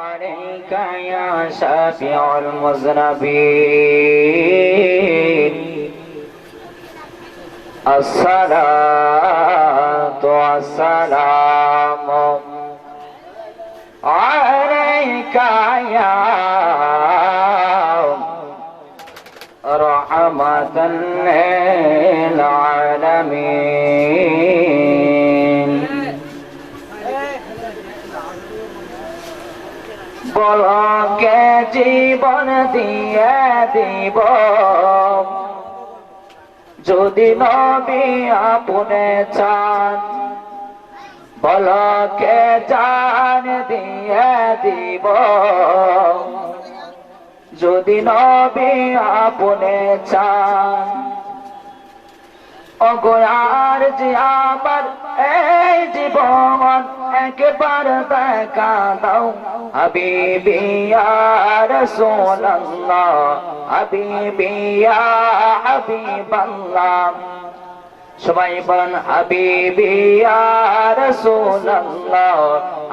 عليك يا شافع المذنبين الصلاة والسلام عليك يا رحمة للعالمين বলকে জীবন দিয়ে দিব যদি নবী আপনে চান বলকে জান দিয়ে দিব যদি নবী আপনে চান অগয়ার যে আমার এই জীবন একবার দেখা দাও হাবিবি ইয়া রাসূলুল্লাহ হাবিবি ইয়া হাবিবাল্লাহ সবাই বলেন হাবিবি ইয়া রাসূলুল্লাহ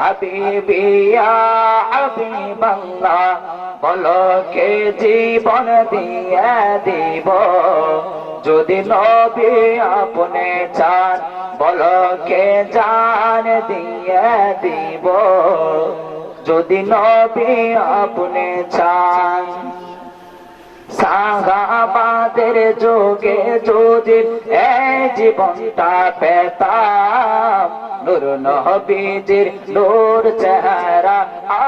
হাবিবি ইয়া হাবিবাল্লাহ বলো কে জীবন দিয়ে দিব যদি নবী আপনে চান বলো কে জান দিয়ে দিব যদি নবী আপনে চান সাহাবাদের যুগে যদি এই জীবনটা পেতাম নূর নবীজির নূর চেহারা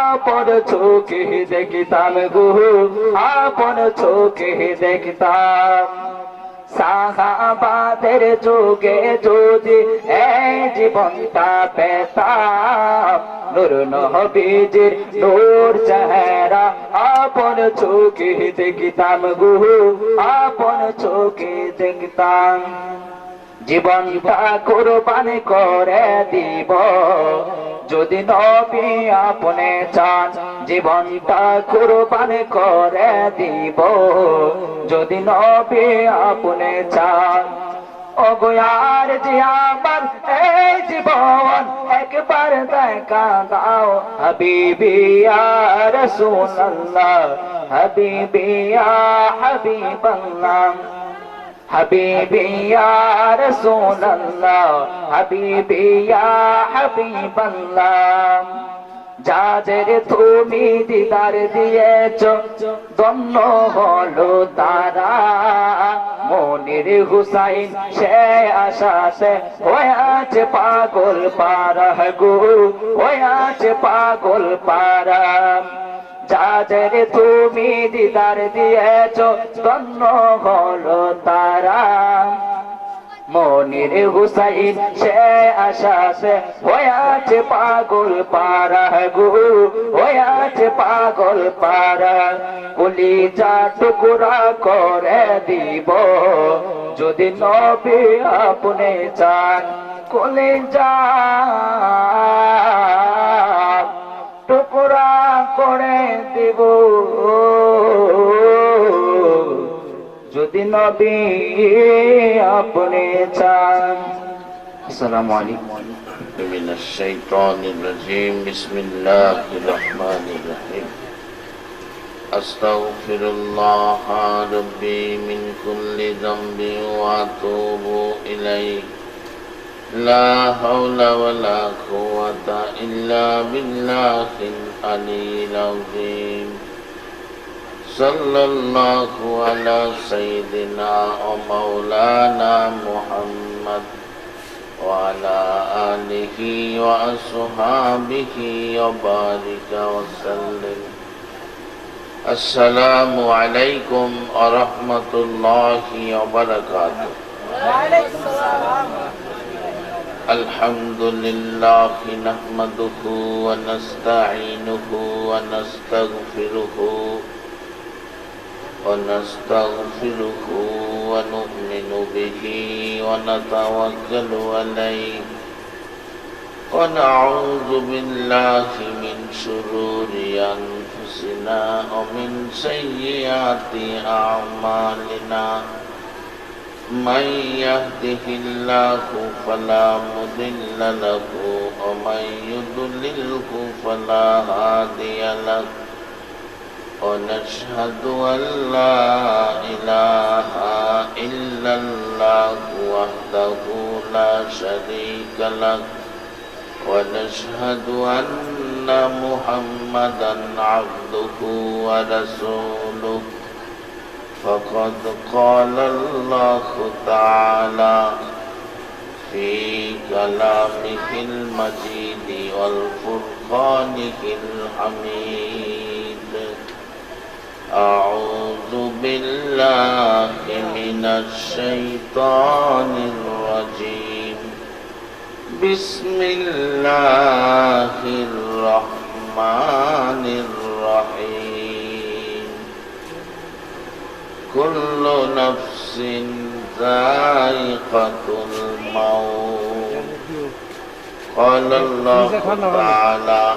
আপন চোখে দেখিতাম গো আপন চোখে দেখিতাম সাহাবাদের যুগে যদি এই জীবনটা পেতাম নূর নবীজির নূর চেহারা আপন চোখে দেখিতাম গো আপন চোখে দেখিতাম জীবনটা কুরবান করে দিব যদি নবী আপনে চান জীবনটা কুরবান করে দিব যদি নবী আপনে চান অগয়ার যে আমার এই জীবন একবার দেখা দাও হাবিবি ইয়া রাসূলুল্লাহ হাবিবি ইয়া হাবিবাল্লাহ হাবিবি ইয়া রাসূলুল্লাহ হাবিবি ইয়া হাবিবাল্লাহ যাদের তুমি দিদার দিয়েছো ধন্য হলো তারা মনির হুসাইন সে আশাতে হয়েছে পাগল পারা গো হয়েছে পাগল পারা যাদের তুমি দিদার দিয়েছো ধন্য হলো তারা মনির হুসাইন সে আশাতে হয়েছে পাগল পারা গো হয়েছে পাগল পারা কলিজা টুকরা করে দিব যদি নবী আপনে চান কলিজা টুকরা করে দিব যদি নবী আপনে চান আসসালামু আলাইকুম মিনাশ শাইতানির রাজিম বিসমিল্লাহির রহমানির রহিম আস্তাগফিরুল্লাহ রাব্বি মিন কুল্লি যামবি ওয়া আতুবু ইলাইহি লা হাওলা ওয়ালা কুওয়াতা ইল্লা বিল্লাহিল আলিয়্যিল আযীম সাল্লাল্লাহু আলা সাইয়্যিদিনা ওয়া মাওলানা মুহাম্মদ ওয়া আলা আলিহি ওয়া আসহাবিহি ওয়া বারিকা ওয়া সাল্লাম আসসালামু আলাইকুম ওয়া রাহমাতুল্লাহি ওয়া বারাকাতুহু ওয়া আলাইকুম আসসালাম আলহামদুলিল্লাহি নাহমাদুহু ওয়া নাস্তাঈনুহু ওয়া নাস্তাগফিরুহু ونستغفره ونؤمن به ونتوكل عليه ونعوذ بالله من شرور أنفسنا ومن سيئات أعمالنا من يهده الله فلا مضل له ومن يضلله فلا هادي له ونشهد أن لا إله إلا الله وحده لا شريك له ونشهد أن محمدا عبده ورسوله فقد قال الله تعالى في كلامه المجيد والفرقانه الحميد أعوذ بالله من الشيطان الرجيم بسم الله الرحمن الرحيم كل نفس ذائقة الموت قال الله تعالى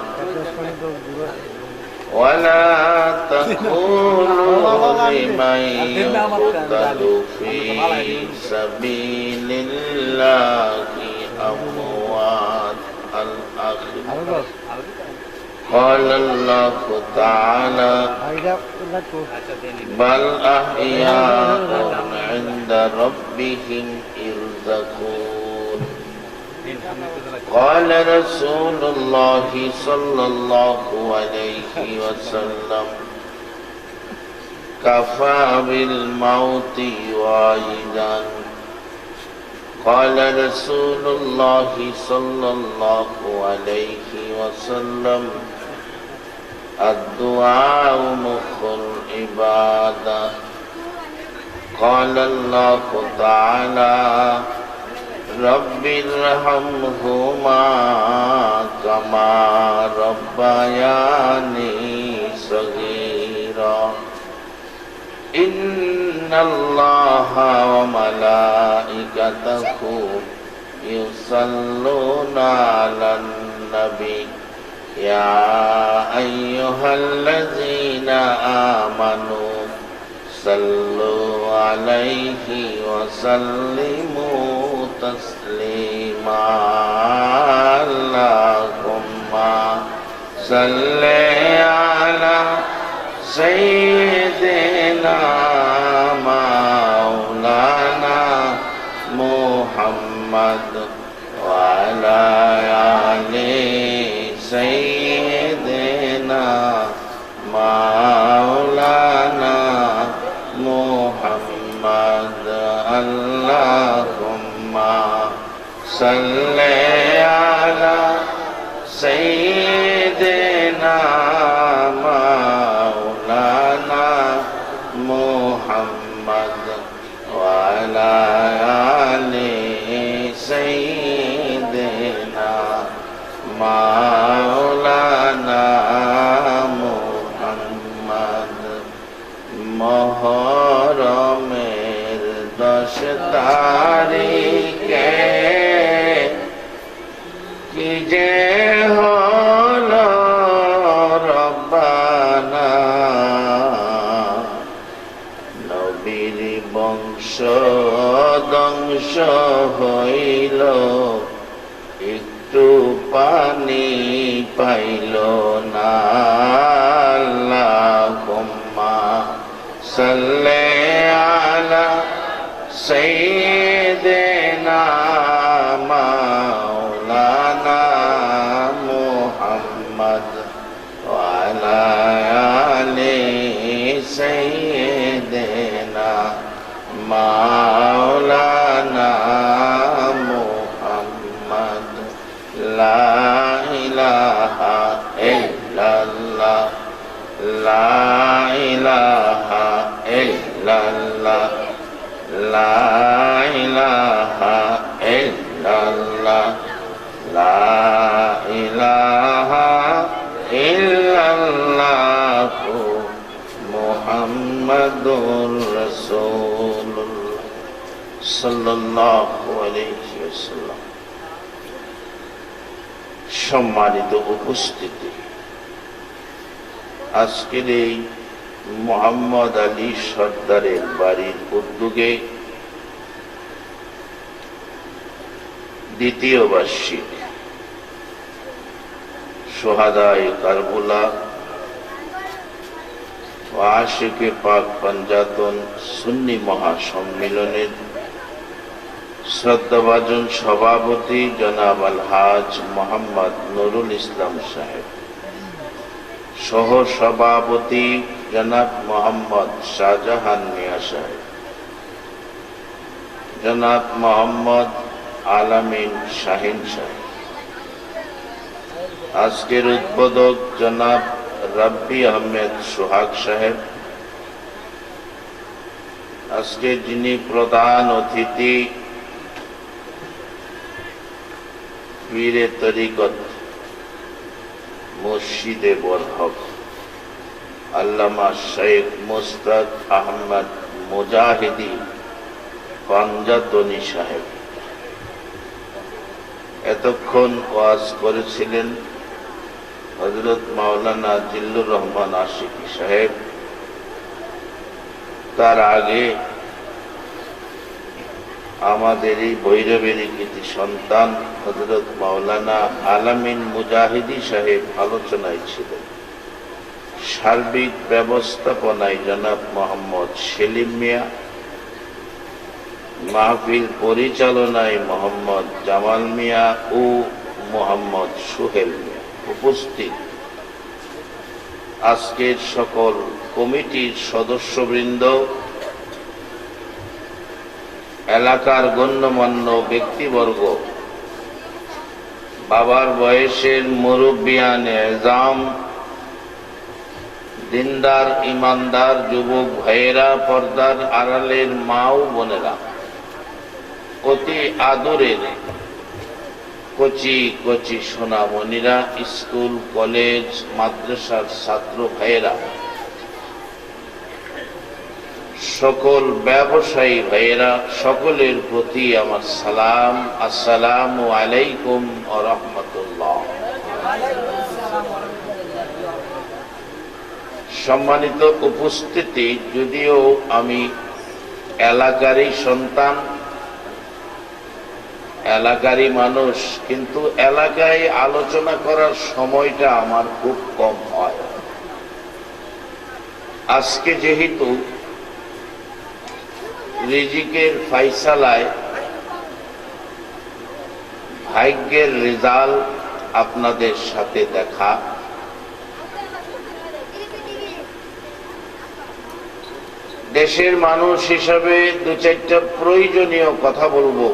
ولا تقولوا لمن يقتل في سبيل الله أموات الآخرة قال الله تعالى بل أحياء عند ربهم يرزقون قال رسول الله صلى الله عليه وسلم كفى بالموت واعدا قال رسول الله صلى الله عليه وسلم الدعاء مخ العبادة قال الله تعالى رب ارحمهما كما ربياني صغيرا إن الله وملائكته يصلون على النبي يا أيها الذين آمنوا صلوا عليه وسلموا تسليما اللهم صل على سيدنا مولانا محمد وعلى آل سيدنا مولانا محمد اللهم صل على سيدنا مولانا محمد وعلى آل سيدنا مولانا محمد محرমের 10 তারিখে কি যে হলো রব্বানা নবীর বংশ ধ্বংস হইল একটু পানি পাইল না আল্লাহুম্মা সাল্লি আলা সাইয়্যিদিনা মাওলানা মুহাম্মদ ওয়া আলা আলি সাইয়্যিদিনা মাওলানা মুহাম্মদ লা ইলাহা ইল্লাল্লাহ লা ইলাহা ইল্লাল্লাহ লা ইলাহা ইল্লাল্লাহ লা ইলাহা ইল্লাল্লাহ মুহাম্মাদুর রাসূলুল্লাহ সাল্লাল্লাহু আলাইহি ওয়াসাল্লাম। সম্মানিত উপস্থিতি, আজকের এই মোহাম্মদ আলী সর্দারের বাড়ির উদ্যোগে দ্বিতীয় বার্ষিক সোহাদায়ে কারবালা ও আশিকে পাক পাঞ্জাতন সুন্নি মহাসম্মেলনের শ্রদ্ধাভাজন সভাপতি জনাব আলহাজ মোহাম্মদ নুরুল ইসলাম সাহেব, সহ সভাপতি জনাব মোহাম্মদ শাহজাহান মিয়া সাহেব, জনাব মোহাম্মদ আলামিন শাহিন সাহেব, আজকের উদ্বোধক জনাব রাব্বি আহমেদ সোহাগ সাহেব, আজকে যিনি প্রধান অতিথি পীরে তরিকত মুর্শিদে বরহক আল্লামা শেখ মুস্তাক আহমদ মুজাহিদি পাঞ্জাতনী সাহেব, এতক্ষণ ওয়াজ করেছিলেন হযরত মাওলানা জিল্লুর রহমান আশিকি সাহেব। তার আগে আমাদের এই ভৈরবেরই কৃতি সন্তান হযরত মাওলানা আলামিন মুজাহিদি সাহেব আলোচনায় ছিলেন। সার্বিক ব্যবস্থাপনায় জনাব মোহাম্মদ সেলিম মিয়া, মাহফিল পরিচালনায় মোহাম্মদ জামাল মিয়া ও মোহাম্মদ সোহেল মিয়া। উপস্থিত আজকের সকল কমিটির সদস্যবৃন্দ, এলাকার গণ্যমান্য ব্যক্তিবর্গ, বাবার বয়সের মুরব্বিয়ান এজাম, দিনদার ইমানদার যুবক ভাইয়েরা, পর্দার আড়ালের মা ও বোনেরা, অতি আদরের কচি কচি সোনামণিরা, স্কুল কলেজ মাদ্রাসার ছাত্র ভাইয়েরা, সকল ব্যবসায়ী ভাইয়েরা, সকলের প্রতি আমার সালাম। আসসালামু আলাইকুম ওয়া রাহমাতুল্লাহ। সম্মানিত উপস্থিতি, যদিও আমি এলাকারই সন্তান, এলাকারই মানুষ, কিন্তু এলাকায় আলোচনা করার সময়টা আমার খুব কম হয়। আজকে যেহেতু রিজিকের ফাইসালায় ভাগ্যের রেজাল্ট আপনাদের সাথে দেখা, দেশের মানুষ হিসাবে দু চারটা প্রয়োজনীয় কথা বলবো।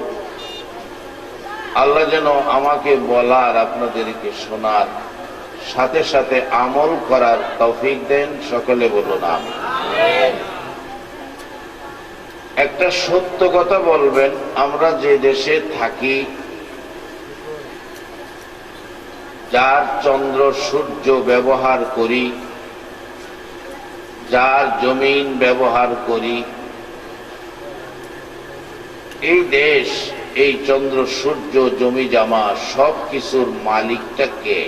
আল্লাহ যেন আমাকে বলার, আপনাদেরকে শোনার সাথে সাথে আমল করার তৌফিক দেন। সকলে বলুন আমিন। একটা সত্য কথা বলবেন, আমরা যে দেশে থাকি, যার চন্দ্র সূর্য ব্যবহার করি, যার জমিন ব্যবহার করি, এই দেশ, এই চন্দ্র সূর্য জমি জামা সব কিছুর মালিকটা কে?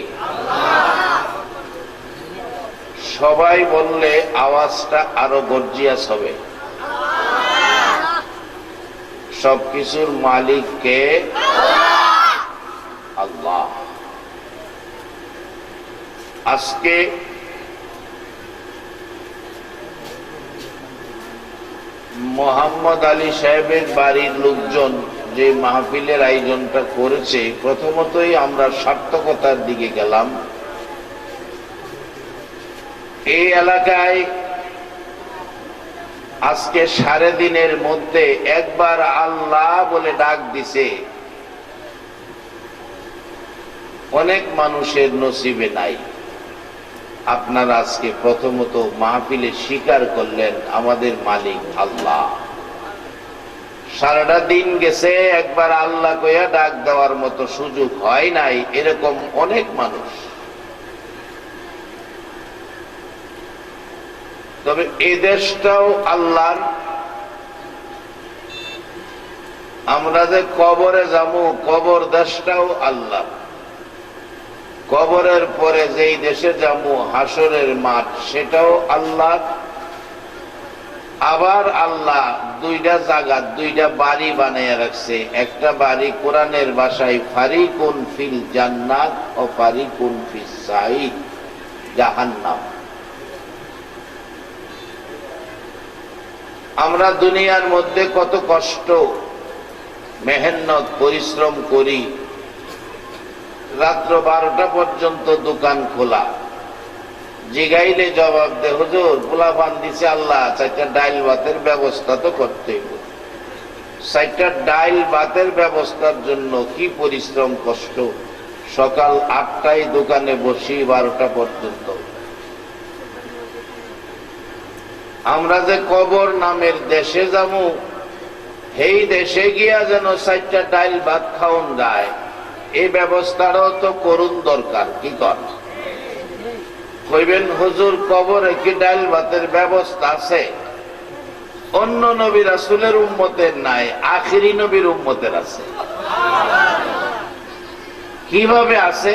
সবাই বললে আওয়াজটা আরো গর্জিয়াস হবে। সবকিছুর মালিক কে? আল্লাহ। আজকে মোহাম্মদ আলী সাহেবের বাড়ির লোকজন যে মাহফিলের আয়োজনটা করেছে, প্রথমতই আমরা সার্থকতার দিকে গেলাম। এই এলাকায় আজকে সাড়ে দিনের মধ্যে একবার আল্লাহ বলে ডাক দিছে, অনেক মানুষের নসিবে নাই। আপনারা আজকে প্রথমত মাহফিলে স্বীকার করলেন আমাদের মালিক আল্লাহ। সারাটা দিন গেছে, একবার আল্লাহ কইয়া ডাক দেওয়ার মতো সুযোগ হয় নাই, এরকম অনেক মানুষ। তবে এই দেশটাও আল্লাহর। আমরা যে কবরে যাবো, কবর দেশটাও আল্লাহ। কবরের পরে যেই দেশে যাবো, হাসরের মাঠ, সেটাও আল্লাহ। আবার আল্লাহ দুইটা জায়গা দুইটা বাড়ি বানাইয়া রাখছে। একটা বাড়ি কোরআনের ভাষায় ফারিকুন ফিল জান্নাত ও ফারিকুন ফিস সাঈদ, জাহান্নাম। আমরা দুনিয়ার মধ্যে কত কষ্ট মেহনত পরিশ্রম করি, রাত্র 12টা পর্যন্ত দোকান খোলা। জিগাইলে জবাব দে, হুজুর পোলাপান দিছে আল্লাহ, 4টা ডাইল ভাতের ব্যবস্থা তো করতে হবে। 4টা ডাইল ভাতের ব্যবস্থার জন্য কি পরিশ্রম কষ্ট। সকাল 8টায় দোকানে বসি 12টা পর্যন্ত। আমরা যে কবর নামের দেশে যাবো, এই দেশে গিয়া যেন 4টা ডাইল ভাত খাওন যায়, এই ব্যবস্থাটাও তো করুন দরকার। কি কর কইবেন, হুজুর কবরে কি ডাইল ভাতের ব্যবস্থা আছে? অন্য নবী রাসূলের উম্মতের নাই, আখিরি নবীর উম্মতের আছে। কিভাবে আছে?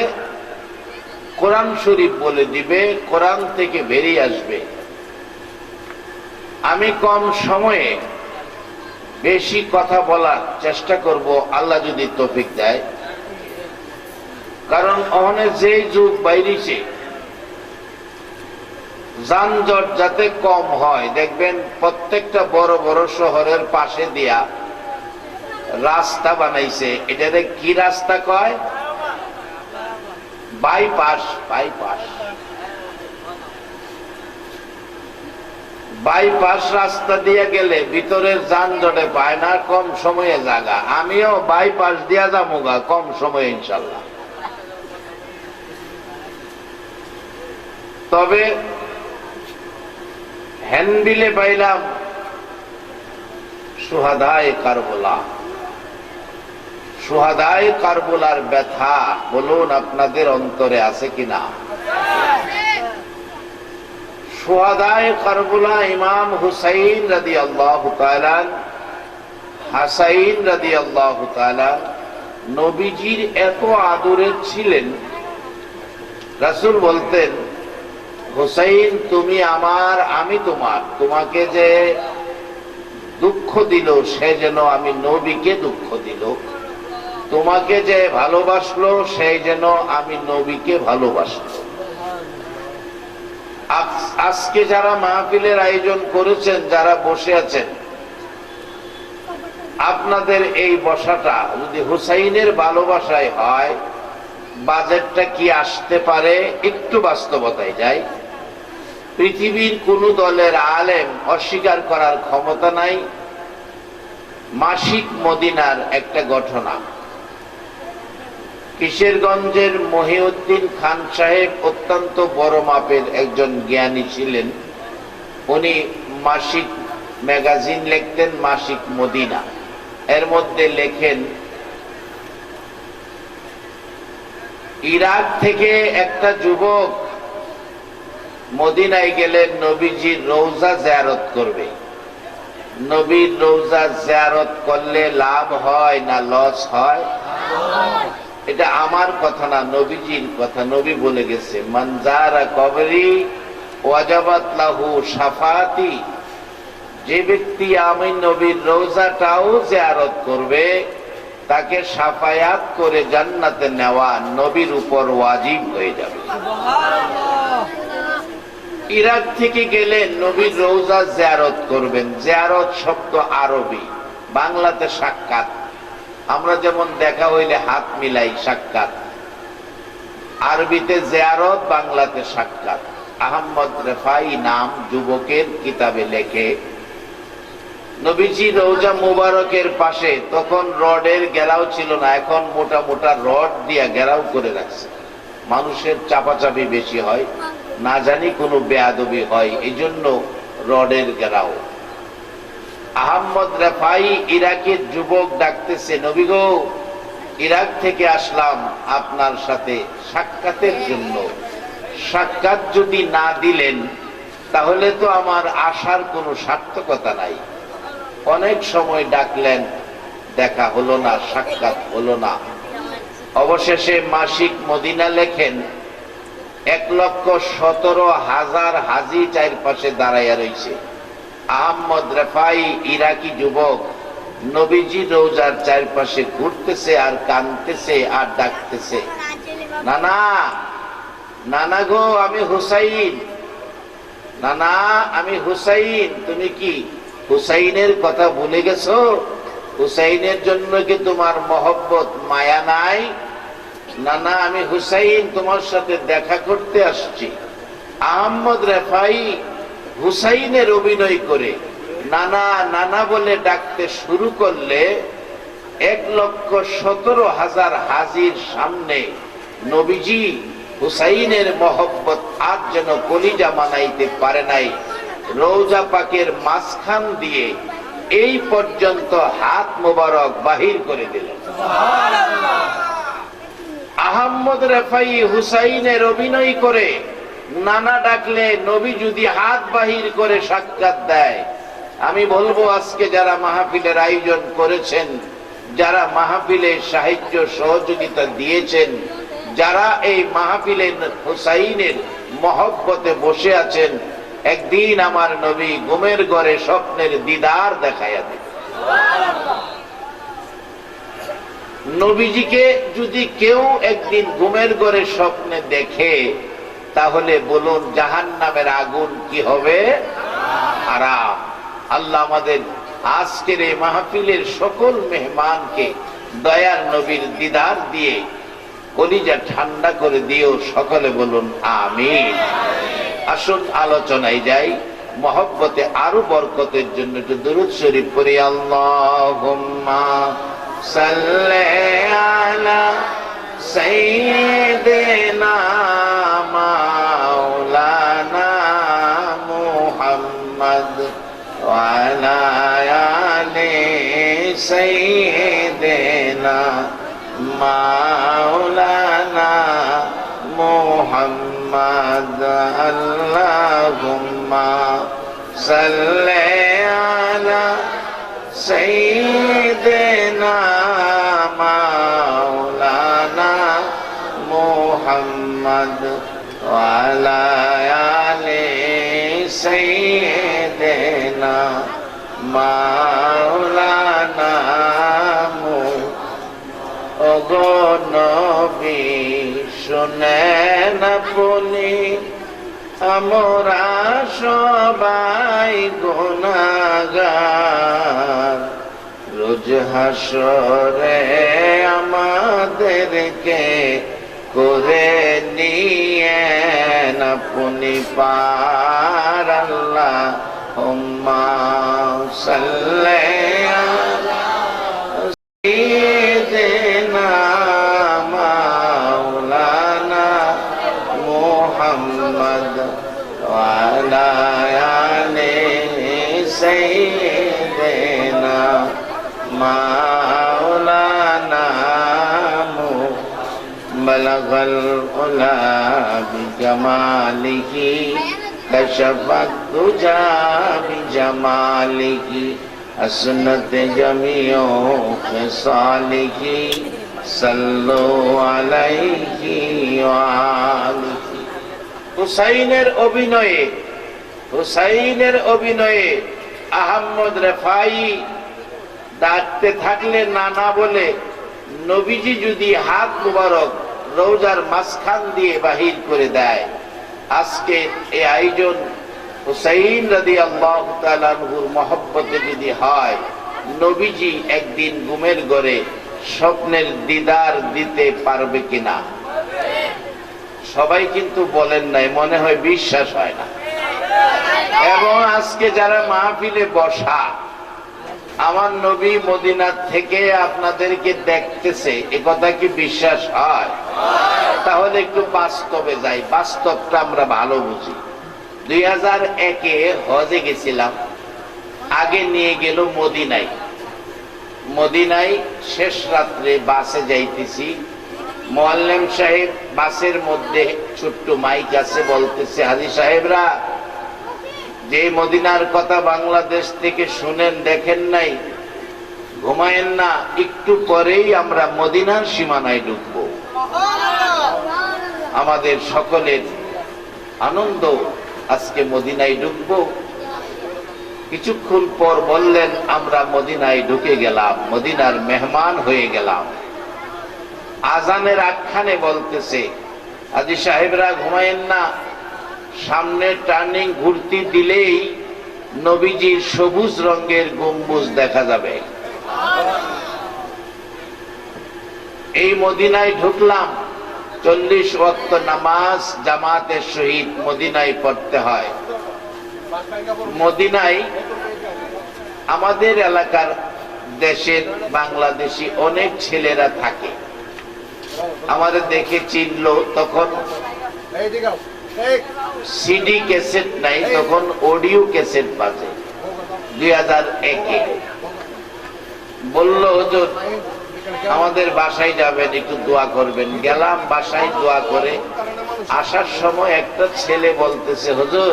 কোরআন শরীফ বলে দিবে, কোরআন থেকে বেরিয়ে আসবে। আমি কম সময়ে বেশি কথা বলার চেষ্টা করব, আল্লাহ যদি তৌফিক দেয়। কারণ ওখানে যে যুগ বাইরেছে, যানজট যাতে কম হয়, দেখবেন প্রত্যেকটা বড় বড় শহরের পাশে দিয়া রাস্তা বানাইছে। এটাতে কি রাস্তা কয়? বাইপাস। বাইপাস বাইপাস রাস্তা দিয়ে গেলে ভিতরের যানজটে পায় না, কম সময়ে জায়গা। আমিও বাইপাস দিয়া যাবো কম সময়ে ইনশাল্লাহ। তবে হ্যান্ডবিলে পাইলাম সুহাদায়ে কারবালা। সুহাদায়ে কারবালার ব্যথা বলুন আপনাদের অন্তরে আছে কিনা? সুহাদায়ে কারবালা ইমাম হুসাইন রাদিয়াল্লাহু তাআলা, হাসাইন রাদিয়াল্লাহু তাআলা নবীজির এত আদরের ছিলেন, রাসূল বলতেন, হুসাইন তুমি আমার, আমি তোমার। তোমাকে যে দুঃখ দিল সে যেন আমি নবীকে দুঃখ দিল, তোমাকে যে ভালোবাসলো সে যেন আমি নবীকে ভালোবাসলো। আজকে যারা মাহফিলের আয়োজন করেছেন, যারা বসে আছেন, আপনাদের এই বসাটা যদি হুসাইনের ভালোবাসায় হয়, বাজেটটা কি আসতে পারে? একটু বাস্তবতায় যাই। পৃথিবীর কোন দলের আলেম অস্বীকার করার ক্ষমতা নাই। মাসিক মদিনার একটা ঘটনা, কিশোরগঞ্জের মহিউদ্দিন খান সাহেব অত্যন্ত বড় মাপের একজন জ্ঞানী ছিলেন। উনি মাসিক ম্যাগাজিন লিখতেন, মাসিক মদিনা। এর মধ্যে লেখেন, ইরাক থেকে একটা যুবক মদিনায় গেলেন নবীজির রওজা জিয়ারত করবে। নবীর রওজা জিয়ারত করলে লাভ হয় না লস হয়? এটা আমার কথা না, নবীজির কথা। নবী বলে গেছে, মান যারা কবরি ওয়াজাবাত লাহু শাফাতি। যে ব্যক্তি আমি নবীর রওজাটাও জিয়ারত করবে, তাকে শাফায়াত করে জান্নাতে নেওয়া নবীর উপর ওয়াজিব হয়ে যাবে। ইরাক থেকে গেলেন, নবীর রওজা জিয়ারত করবেন। জিয়ারত শব্দ আরবি, বাংলাতে সাক্ষাৎ। আমরা যেমন দেখা হইলে হাত মিলাই সাক্ষাৎ, আরবিতে জিয়ারত, বাংলাতে সাক্ষাৎ। আহমদ রেফাই নাম যুবকের কিতাবে লেখে, নবীজি রওজা মুবারকের পাশে তখন রডের ঘেরাও ছিল না, এখন মোটা মোটা রড দিয়া ঘেরাও করে রাখছে। মানুষের চাপাচাপি বেশি হয়, না জানি কোনো বেয়াদবি হয়, এই জন্য রডের ঘেরাও। আহমদ রেফাই ইরাকের যুবক ডাকতেছে, নবী গো, ইরাক থেকে আসলাম আপনার সাথে সাক্ষাতের জন্য। সাক্ষাৎ যদি না দিলেন তাহলে তো আমার আসার কোনো সার্থকতা নাই। অনেক সময় ডাকলেন, দেখা হলো না, সাক্ষাৎ হলো না। অবশেষে মাসিক মদিনা লেখেন, 1,17,000 হাজি চারপাশে দাঁড়াইয়া রয়েছে। আহমদ রেফাই ইরাকি যুবক নবীজি রোজার চারপাশে ঘুরতেছে আর কাঁদতেছে আর ডাকতেছে, নানা, নানা গো, আমি হুসাইন, নানা আমি হুসাইন। তুমি কি হুসাইনের কথা ভুলে গেছো? হুসাইনের জন্য কি তোমার মহব্বত মায়া নাই? নানা আমি হুসাইন, তোমার সাথে দেখা করতে আসছি। আহমদ রেফাই হুসাইনের অভিনয় করে নানা নানা বলে ডাকতে শুরু করলে 1,17,000 হাজির সামনে নবীজি হুসাইনের মহব্বত আর যেন কলিজা মানাইতে পারে নাই। রওজা পাকের মাঝখান দিয়ে এই পর্যন্ত হাত মোবারক বাহির করে দিলেন। আহমদ রেফাই হুসাইনের অভিনয় করে নানা ডাকলে নবী যদি হাত বাহির করে সাক্ষাৎ দেয়, আমি বলবো আজকে যারা মাহফিলের আয়োজন করেছেন, যারা মাহফিলে সাহায্য সহযোগিতা দিয়েছেন, যারা এই মাহফিলে হুসাইনের মহব্বতে বসে আছেন, একদিন আমার নবী ঘুমের ঘরে স্বপ্নের দিদার দেখাইয়া দেন। নবীজিকে যদি কেউ একদিন ঘুমের ঘরে স্বপ্নে দেখে, তাহলে বলুন জাহান্নামের আগুন কি হবে? আরাম। আল্লাহ আমাদের আজকের এই মাহফিলের সকল মেহমানকে দয়ার নবীর দিদার দিয়ে কলিজা ঠান্ডা করে দিও। সকলে বলুন আমিন। আসুন আলোচনায় যাই। মহব্বতে আরো বরকতের জন্য একটু দুরূদ শরীফ পড়ি। আল্লাহুম্মা সাল্লি আলা সাইয়্যিদিনা মাওলানা মুহাম্মদ ওয়া আলা আলি সাইয়্যিদিনা মাওলানা মুহাম্মদ। আল্লাহুম্মা সাল্লি আলা সাইয়্যিদিনা মাওলানা মুহাম্মদ ওয়া আলা আলি সাইয়্যিদিনা মাওলানা ওগো নবী শুনেন বলি, আমরা সবাই গুনাহগার, রোজ হাসরে আমাদেরকে করে নিয়েন আপনি পার। আল্লাহুম্মা সাল্লি আলা সাইয়্যিদিনা মাওলানা মুহাম্মদ ওয়া আলা আলি সাইয়্যিদিনা মাওলানা বালাগাল উলা বিজামালিহি কাশাফাত দুজা বিজামালিহি আসনত জামিউ খিসালিহি সাল্লু আলাইহি ওয়া আলিহি। হুসাইনের অভিনয়ে আহমদ রেফাই ডাকতে থাকলে নানা বলে নবীজি যদি হাত মুবারক রওজার মাঝখান দিয়ে বাহির করে দেয়, আজকে এই আয়োজন হুসাইন রাদিয়াল্লাহু তাআলা আনহুর মহব্বতে যদি হয়, নবীজি একদিন ঘুমের ঘরে স্বপ্নের দিদার দিতে পারবে কিনা? সবাই কিন্তু বলেন নাই, মনে হয় বিশ্বাস হয় না। এবং আজকে যারা মাহফিলে বসা, আমার নবী মদিনা থেকে আপনাদেরকে দেখতেছে, এ কথা কি বিশ্বাস হয়? তাহলে একটু বাস্তবে যাই, বাস্তবটা আমরা ভালো বুঝি। 2001-এ হজে গেছিলাম, আগে নিয়ে গেল মদিনায় শেষ রাত্রে বাসে যাইতেছি, মোয়াল্লেম সাহেব বাসের মধ্যে ছোট্ট মাইক আছে, বলতেছে হাজী সাহেবরা, যে মদিনার কথা বাংলাদেশ থেকে শুনেন দেখেন নাই, ঘুমায়েন না, একটু পরেই আমরা মদিনার সীমানায় ঢুকবো। আমাদের সকলের আনন্দ, আজকে মদিনায় ঢুকবো। কিছুক্ষণ পর বললেন, আমরা মদিনায় ঢুকে গেলাম, মদিনার মেহমান হয়ে গেলাম। আজানের আখ্যানে বলতেছে, হাজী সাহেবরা ঘুমায়েন না, সামনে টার্নিং ঘুরতি দিলেই নবীজির সবুজ রঙের গম্বুজ দেখা যাবে। এই মদিনায় ঢুকলাম, 40 ওয়াক্ত নামাজ জামাতের সহিত মদিনায় পড়তে হয়। মদিনায় আমাদের এলাকার দেশের বাংলাদেশি অনেক ছেলেরা থাকে, আমাদের দেখে চিনলো। তখন সিডি ক্যাসেট নাই, তখন অডিও ক্যাসেট বাজে। 2001-এ বললো, হুজুর আমাদের বাসায় যাবেন, একটু দোয়া করবেন। গেলাম বাসায়, দোয়া করে আসার সময় একটা ছেলে বলতেছে, হুজুর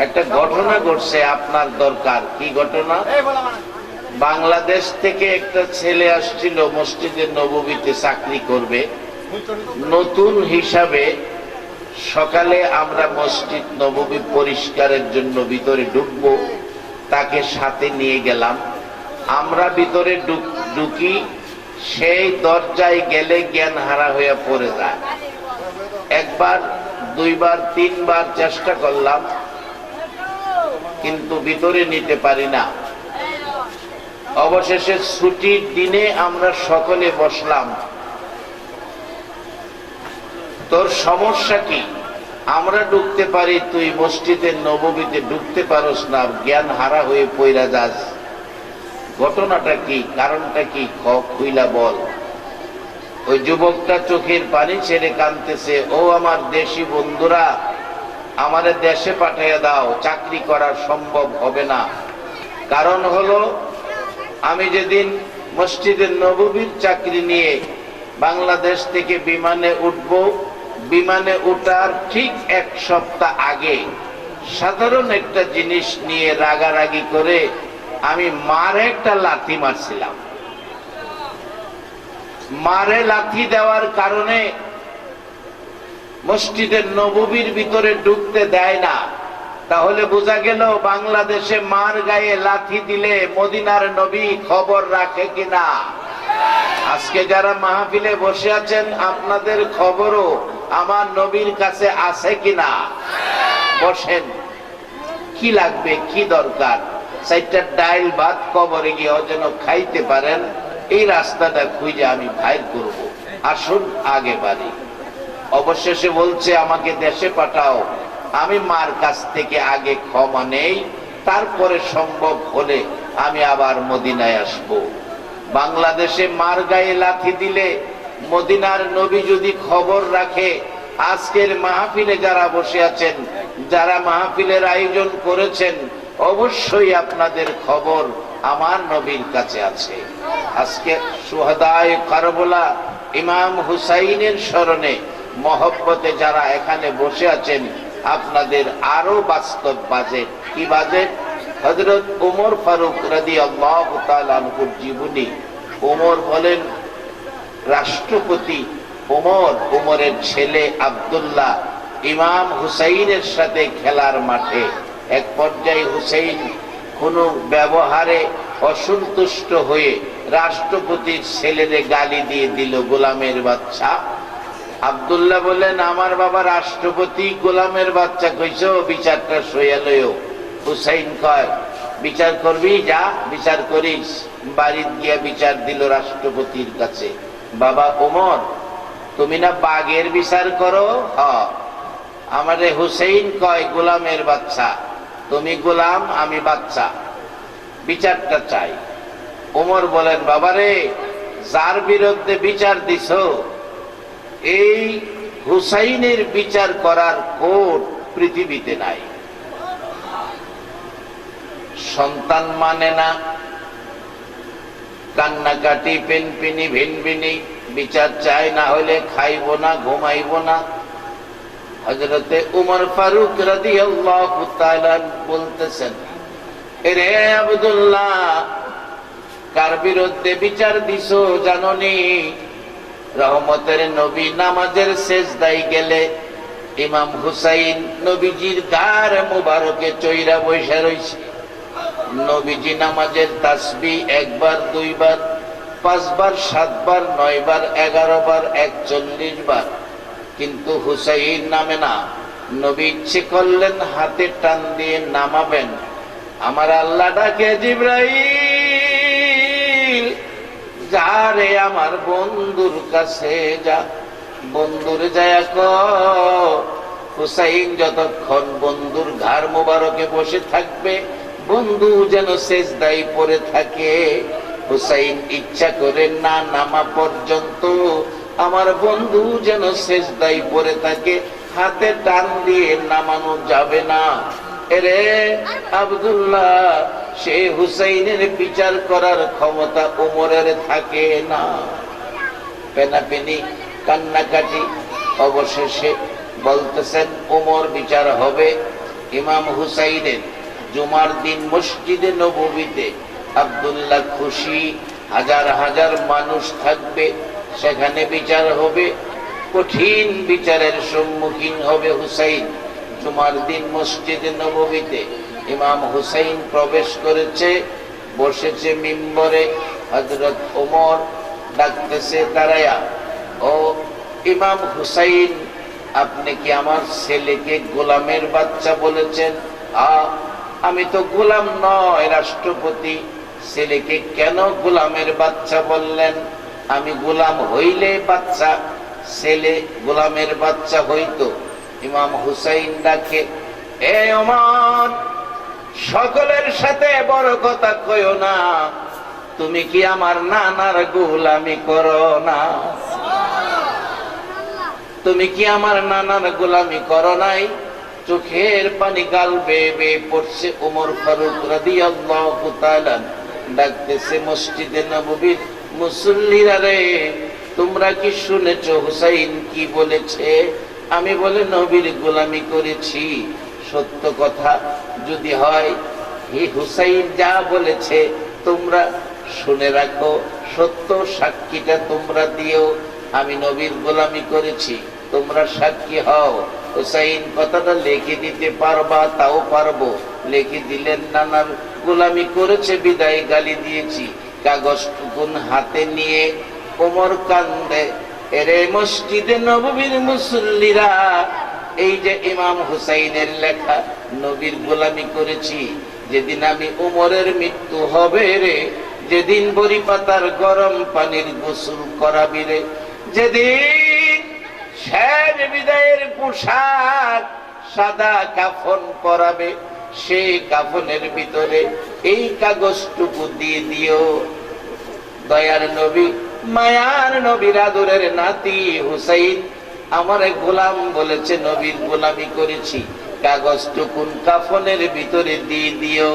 একটা ঘটনা ঘটছে, আপনার দরকার। কি ঘটনা? বাংলাদেশ থেকে একটা ছেলে আসছিল মসজিদে নববীতে চাকরি করবে। নতুন হিসাবে সকালে আমরা মসজিদ নববী পরিষ্কারের জন্য ভিতরে ঢুকবো, তাকে সাথে নিয়ে গেলাম। আমরা ভিতরে ঢুকি, সেই দরজায় গেলে জ্ঞান হারা হয়ে পড়ে যায়। একবার, দুইবার, তিনবার চেষ্টা করলাম, কিন্তু ভিতরে নিতে পারি না। অবশেষে ছুটির দিনে আমরা সকলে বসলাম, তোর সমস্যা কি? আমরা ঢুকতে পারি, তুই মসজিদের নববীতে ঢুকতে পারস না, জ্ঞান হারা হয়ে পইরা যাস। ঘটনাটা কি, কারণটা কি, খুইলা বল। ওই যুবকটা চোখের পানি ছেড়ে কাঁদতেছে, ও আমার দেশি বন্ধুরা, আমারে দেশে পাঠিয়ে দাও, চাকরি করা সম্ভব হবে না। কারণ হলো, আমি যেদিন মসজিদের নববীর চাকরি নিয়ে বাংলাদেশ থেকে বিমানে উঠব, বিমানে ওঠার ঠিক 1 সপ্তাহ আগে সাধারণ একটা জিনিস নিয়ে রাগারাগি করে আমি মারে একটা লাথি মারছিলাম। মারে লাথি দেওয়ার কারণে মসজিদের নববীর ভিতরে ঢুকতে দেয় না। তাহলে বোঝা গেল বাংলাদেশে মার গায়ে লাথি দিলে মদিনার নবী খবর রাখে কিনা। আজকে যারা মাহফিলে বসে আছেন, আপনাদের খবরও আমার নবীর কাছে আছে কিনা? বসেন, কি লাগবে, কি দরকার? 4টা ডাইল ভাত কবরে গিয়ে যেন খাইতে পারেন, এই রাস্তাটা খুঁজে আমি বাইর করব। আসুন আগে বাড়ি। অবশেষে বলছে, আমাকে দেশে পাঠাও, আমি মার কাছ থেকে আগে ক্ষমা নেই, তারপরে সম্ভব হলে আমি আবার মদিনায় আসব। বাংলাদেশে মার গায়ে লাথি দিলে মদিনার নবী যদি খবর রাখে, আজকের মাহফিলে যারা বসে আছেন, যারা মাহফিলের আয়োজন করেছেন, অবশ্যই আপনাদের খবর আমার নবীর কাছে আছে। আজকে সুহাদায়ে কারবালা ইমাম হুসাইনের স্মরণে মহব্বতে যারা এখানে বসে আছেন, আপনাদের আরো বাস্তব বাজেট। কি বাজেট? হযরত ওমর ফারুক রাদিয়াল্লাহু তাআলা আনহুর জীবনী। ওমর বলেন, রাষ্ট্রপতি ওমর, ওমরের ছেলে আব্দুল্লাহ ইমাম হুসাইনের সাথে খেলার মাঠে এক পর্যায়ে হুসাইন কোন ব্যবহারে অসন্তুষ্ট হয়ে রাষ্ট্রপতির ছেলেরে গালি দিয়ে দিল, গোলামের বাচ্চা। আব্দুল্লাহ বলেন, আমার বাবা রাষ্ট্রপতি, গোলামের বাচ্চা কইছো, বিচারটা সইয়া লইও। হুসাইন কয়, বিচার করবি, যা বিচার করিস। বাড়িতে গিয়া বিচার দিল রাষ্ট্রপতির কাছে। বাবা ওমর, তুমি না বাঘের বিচার করো? আমারে হুসাইন কয় গোলামের বাচ্চা, তুমি গোলাম, আমি বাচ্চা, বিচারটা চাই। ওমর বলেন, বাবারে, যার বিরুদ্ধে বিচার দিছো, এই হুসাইনের বিচার করার কোর্ট পৃথিবীতে নাই। সন্তান মানে না, কান্নাকাটি, পেনপিনি, ভিনভিনি, বিচার চাই, না হলে খাইব না, ঘুমাইব না। হযরতে উমর ফারুক রাদিয়াল্লাহু তাআলা বলতেছেন, রে আব্দুল্লাহ, কার বিরুদ্ধে বিচার দিছো জানোনি? রহমতের নবী নামাজের সেজদায় গেলে ইমাম হুসাইন নবীজির গার মুবারকে চইরা বসে রইছে। নবীজি নামাজের তাসবিহ একবার, দুইবার, 5 বার, 7 বার, 9 বার, 11 বার, 41 বার, কিন্তু হুসাইন নামে না। নবী ইচ্ছে করলেন হাতে টান দিয়ে নামাবেন, আমার আল্লাহ ডাকে, জিবরাইল যা রে আমার বন্ধুর কাছে যা। বন্ধুর যায় হুসাইন যতক্ষণ বন্ধুর ঘাড় মোবারকে বসে থাকবে, বন্ধু যেন সেজদায় পড়ে থাকে। হুসাইন ইচ্ছা করে না নামা পর্যন্ত আমার বন্ধু যেন সেজদায় পড়ে থাকে, হাতে টান দিয়ে নামানো যাবে না। এরে আব্দুল্লাহ, সে হুসাইনের বিচার করার ক্ষমতা ওমরের থাকে না। পেনাপেনি, কান্নাকাটি, অবশেষে বলতেছেন ওমর বিচার হবে। ইমাম হুসাইনের জুমার দিন মসজিদে নববীতে আব্দুল্লাহ খুশি, হাজার হাজার মানুষ থাকবে, সেখানে বিচার হবে। কঠিন বিচারের সম্মুখীন হবে হুসাইন। জুমার দিন মসজিদে নববীতে ইমাম হুসাইন প্রবেশ করেছে, বসেছে মিম্বরে। হযরত ওমর ডাকতেছে দাঁড়ায়া, ও ইমাম হুসাইন, আপনি কি আমার ছেলেকে গোলামের বাচ্চা বলেছেন? আমি তো গোলাম নয়, রাষ্ট্রপতি। ছেলেকে কেন গোলামের বাচ্চা বললেন? আমি গোলাম হইলে বাচ্চা, ছেলে গোলামের বাচ্চা হইতো। ইমাম হুসাইন ডাকে, এ ওমর, সকলের সাথে বড় কথা কইও না, তুমি কি আমার নানার গোলামি করো না? তুমি কি আমার নানার গোলামি করো নাই? চোখের পানি গাল বেয়ে বেয়ে পড়ছে। ওমর ফারুক রাদিয়াল্লাহু তাআলা ডাকতেছে মসজিদে নববীর মুসল্লিরা, রে তোমরা কি শুনেছো হুসাইন কি বলেছে? আমি বলে নবীর গোলামি করেছি। সত্য কথা যদি হয়, এই হুসাইন যা বলেছে তোমরা শুনে রাখো, সত্য সাক্ষীটা তোমরা দিও, আমি নবীর গোলামি করেছি, তোমরা সাক্ষী হও। হুসাইন কথাটা লিখে দিতে পারবা? তাও পারবো। লিখে দিলেন, নানার গোলামি করেছে বিদায় গালি দিয়েছি। কাগজটুকুন হাতে নিয়ে ওমর কান্দে। এরে মসজিদে নববীর মুসল্লিরা, এই যে ইমাম হুসাইনের লেখা, নবীর গোলামি করেছি, যেদিন আমি ওমরের মৃত্যু হবে রে, যেদিন বড়ি পাতার গরম পানির গোসল করাবি রে, যেদিন শেষ বিদায়ের পোশাক সাদা কাফন পরাবে, সেই কাফনের ভিতরে এই কাগজটুকু দিয়ে দিও। দয়ার নবী, মায়ার নবীর আদরের নাতি হুসাইন আমারে গোলাম বলেছে, নবীর গোলামি করেছি, কাগজটুকুন কাফনের ভিতরে দিয়ে দিও।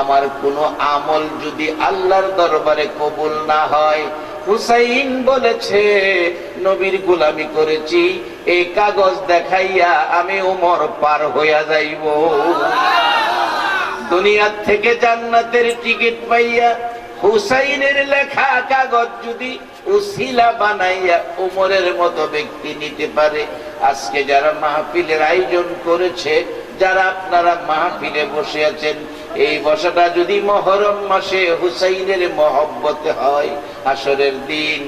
আমার কোনো আমল যদি আল্লাহর দরবারে কবুল না হয়, হুসাইন বলেছে নবীর গোলামি করেছি, এই কাগজ দেখাইয়া আমি ওমর পার হইয়া যাইব। দুনিয়ার থেকে জান্নাতের টিকিট পাইয়া হুসাইনের লেখা কাগজ যদি উসিলা বানাইয়া ওমরের মতো ব্যক্তি নিতে পারে, আজকে যারা মাহফিলের আয়োজন করেছে, যারা আপনারা মাহফিলে বসে আছেন, এই বসাটা যদি মুহররম মাসে হুসাইনের মহব্বতে হয়, আসরের দিন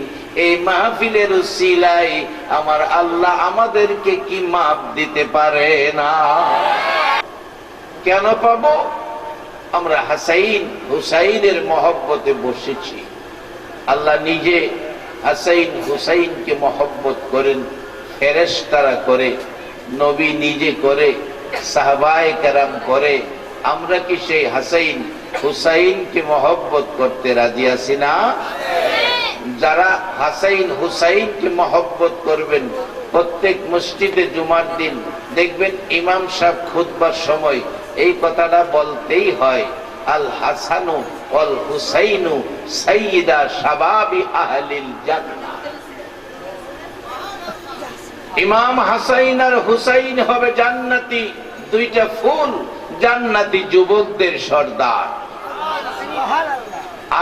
এই মাহফিলের উসিলায় আমার আল্লাহ আমাদেরকে কি মাফ দিতে পারে না? কেন পাবো? আমরা হাসাইন হুসাইনের মহব্বতে বসেছি। আল্লাহ নিজে হাসাইন হুসাইনকে মহব্বত করেন, ফেরেশতারা করে, নবী নিজে করে, সাহাবায়ে কেরাম করে। আমরা কি সেই হাসাইন হুসাইনকে মহব্বত করতে রাজি আছি না? যারা হাসাইন হুসাইনকে মহব্বত করবেন, প্রত্যেক মসজিদে জুমার দিন দেখবেন ইমাম সাহেব খুতবার সময় এই কথাটা বলতেই হয়, আল হাসানু ওয়াল হুসাইনু সাইয়্যিদা শাবাবি আহলিল জান্নাহ। ইমাম হাসাইন আর হুসাইন হবে জান্নাতি, দুইটা ফুল, জান্নাতি যুবকদের সর্দার।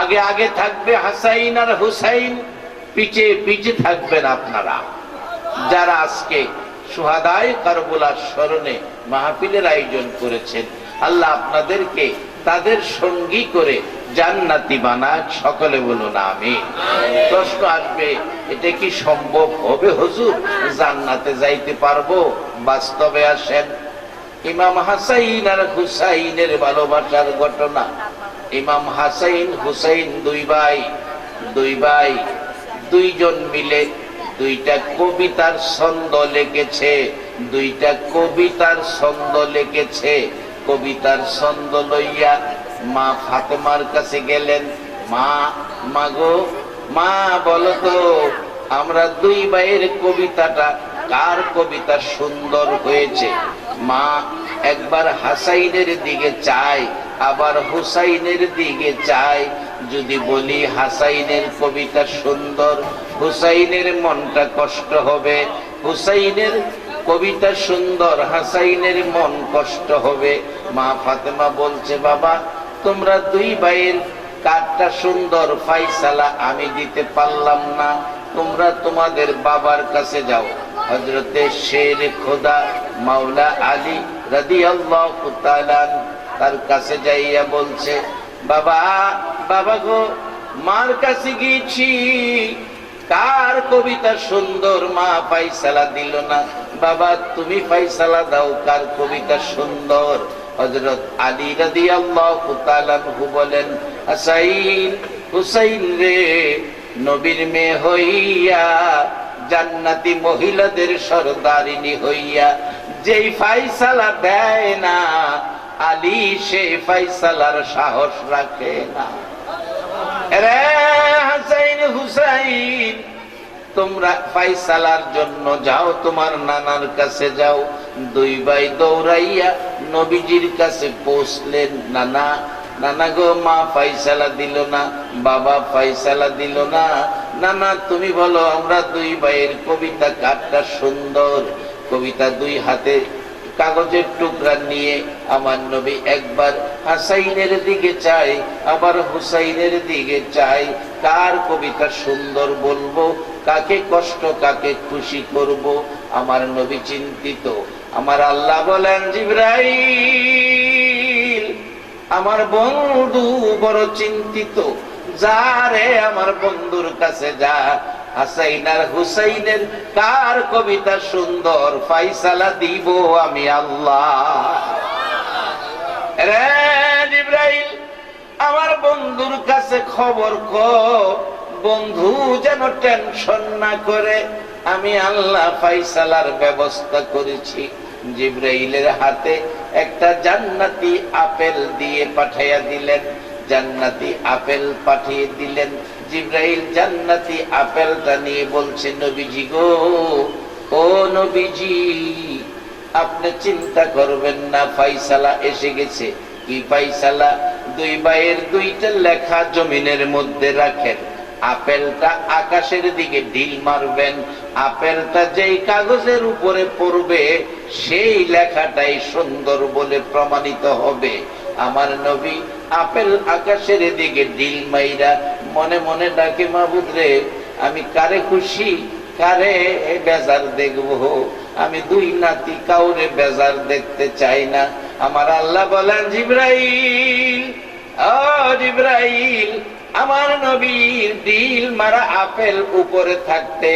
আগে আগে থাকবে হাসাইন আর হুসাইন, পিছে পিছে থাকবেন আপনারা। যারা আজকে শুহাদায়ে কারবালার স্মরণে মাহফিলের আয়োজন করেছেন, আল্লাহ আপনাদেরকে তাদের সঙ্গী করে জান্নাতি বানাক। সকলে বলুন আমিন। প্রশ্ন আসবে, এটা কি সম্ভব হবে হুজুর? জান্নাতে যাইতে পারবো? বাস্তবে আসেন। ইমাম হাসাইন আর হুসাইনের ভালোবাসার ঘটনা। ইমাম হাসাইন হুসাইন দুই ভাই, দুইজন মিলে দুইটা কবিতার ছন্দ লিখেছে। কবিতার ছন্দ লইয়া মা ফাতেমার কাছে গেলেন। মা গো, মা বলো তো, আমরা দুই ভাইয়ের কবিতাটা কার কবিতা সুন্দর হয়েছে? মা একবার হাসাইনের দিকে চায়, আবার হুসাইনের দিকে চায়। যদি বলি হাসাইনের কবিতা সুন্দর, হুসাইনের মনটা কষ্ট হবে। হুসাইনের কবিতা সুন্দর, হাসাইনের মন কষ্ট হবে। মা ফাতেমা বলছে, বাবা তোমরা দুই ভাইয়ের কারটা সুন্দর ফাইসালা আমি দিতে পারলাম না, তোমরা তোমাদের বাবার কাছে যাও। হযরতে শের খোদা মাওলা আলী রাদিয়াল্লাহু তাআলা তার কাছে যাইয়া বলছে, বাবা গো, মার কাছে গিয়েছি, কার কবিতা সুন্দর, মা ফাইসালা দিল না। বাবা তুমি ফাইসালা দাও, কার কবিতা সুন্দর। হযরত আলী রাদিয়াল্লাহু তাআলা বলেন, হুসাইন রে, নবীর মেয়ে হইয়া, জান্নাতি মহিলাদের সরদারিনী হইয়া যেই ফাইসালা দেয় না, আলী সেই ফাইসালার সাহস রাখে না। রে হাসাইন হুসাইন, তোমরা ফাইসালার জন্য যাও, তোমার নানার কাছে যাও। দুই ভাই দৌড়াইয়া নবীজির কাছে পৌঁছলেন। নানা গো, মা ফাইসালা দিল না, বাবা ফাইসালা দিল না। নানা তুমি বলো, আমরা দুই ভাইয়ের কবিতা কারটা সুন্দর? কবিতা দুই হাতে কাগজের টুকরা নিয়ে আমার নবী একবার হাসাইনের দিকে চাই, আবার হুসাইনের দিকে চাই। কার কবিতা সুন্দর বলবো, কাকে কষ্ট কাকে খুশি করব? আমার নবী চিন্তিত। আমার আল্লাহ বলেন, জিবরাইল আমার বন্ধু বড় চিন্তিত, যা রে আমার বন্ধুর কাছে যা, হাসাইন আর হুসাইনের কার কবিতা সুন্দর, ফাইসালা দিব আমি আল্লাহ। রে জিবরাইল আমার বন্ধুর কাছে খবর কর, বন্ধু যেন টেনশন না করে, আমি আল্লাহ ফাইসালার ব্যবস্থা করেছি। জিবরাইলের হাতে একটা জান্নাতি আপেল দিয়ে পাঠাইয়া দিলেন। জান্নাতি আপেল পাঠিয়ে দিলেন। জিবরাইল জান্নাতি আপেলটা নিয়ে বলছে, নবীজি গো, ও নবীজি, আপনি চিন্তা করবেন না, ফাইসালা এসে গেছে। কি ফাইসালা? দুই ভাইয়ের দুইটা লেখা জমিনের মধ্যে রাখেন, আপেলটা আকাশের দিকে ঢিল মারবেন, আপেলটা যেই কাগজের উপরে পড়বে সেই লেখাটাই সুন্দর বলে প্রমাণিত হবে। আমার নবী আপেল আকাশের দিকে ঢিল মাইরা মনে মনে ডাকে, মাবুদ রে, আমি কারে খুশি কারে বেজার দেখবো? আমি দুই নাতি কাউরে বেজার দেখতে চাই না। আমার আল্লাহ বলেন, জিবরাইল, ও জিবরাইল, আমার নবীর দিল মারা আপেল উপরে থাকতে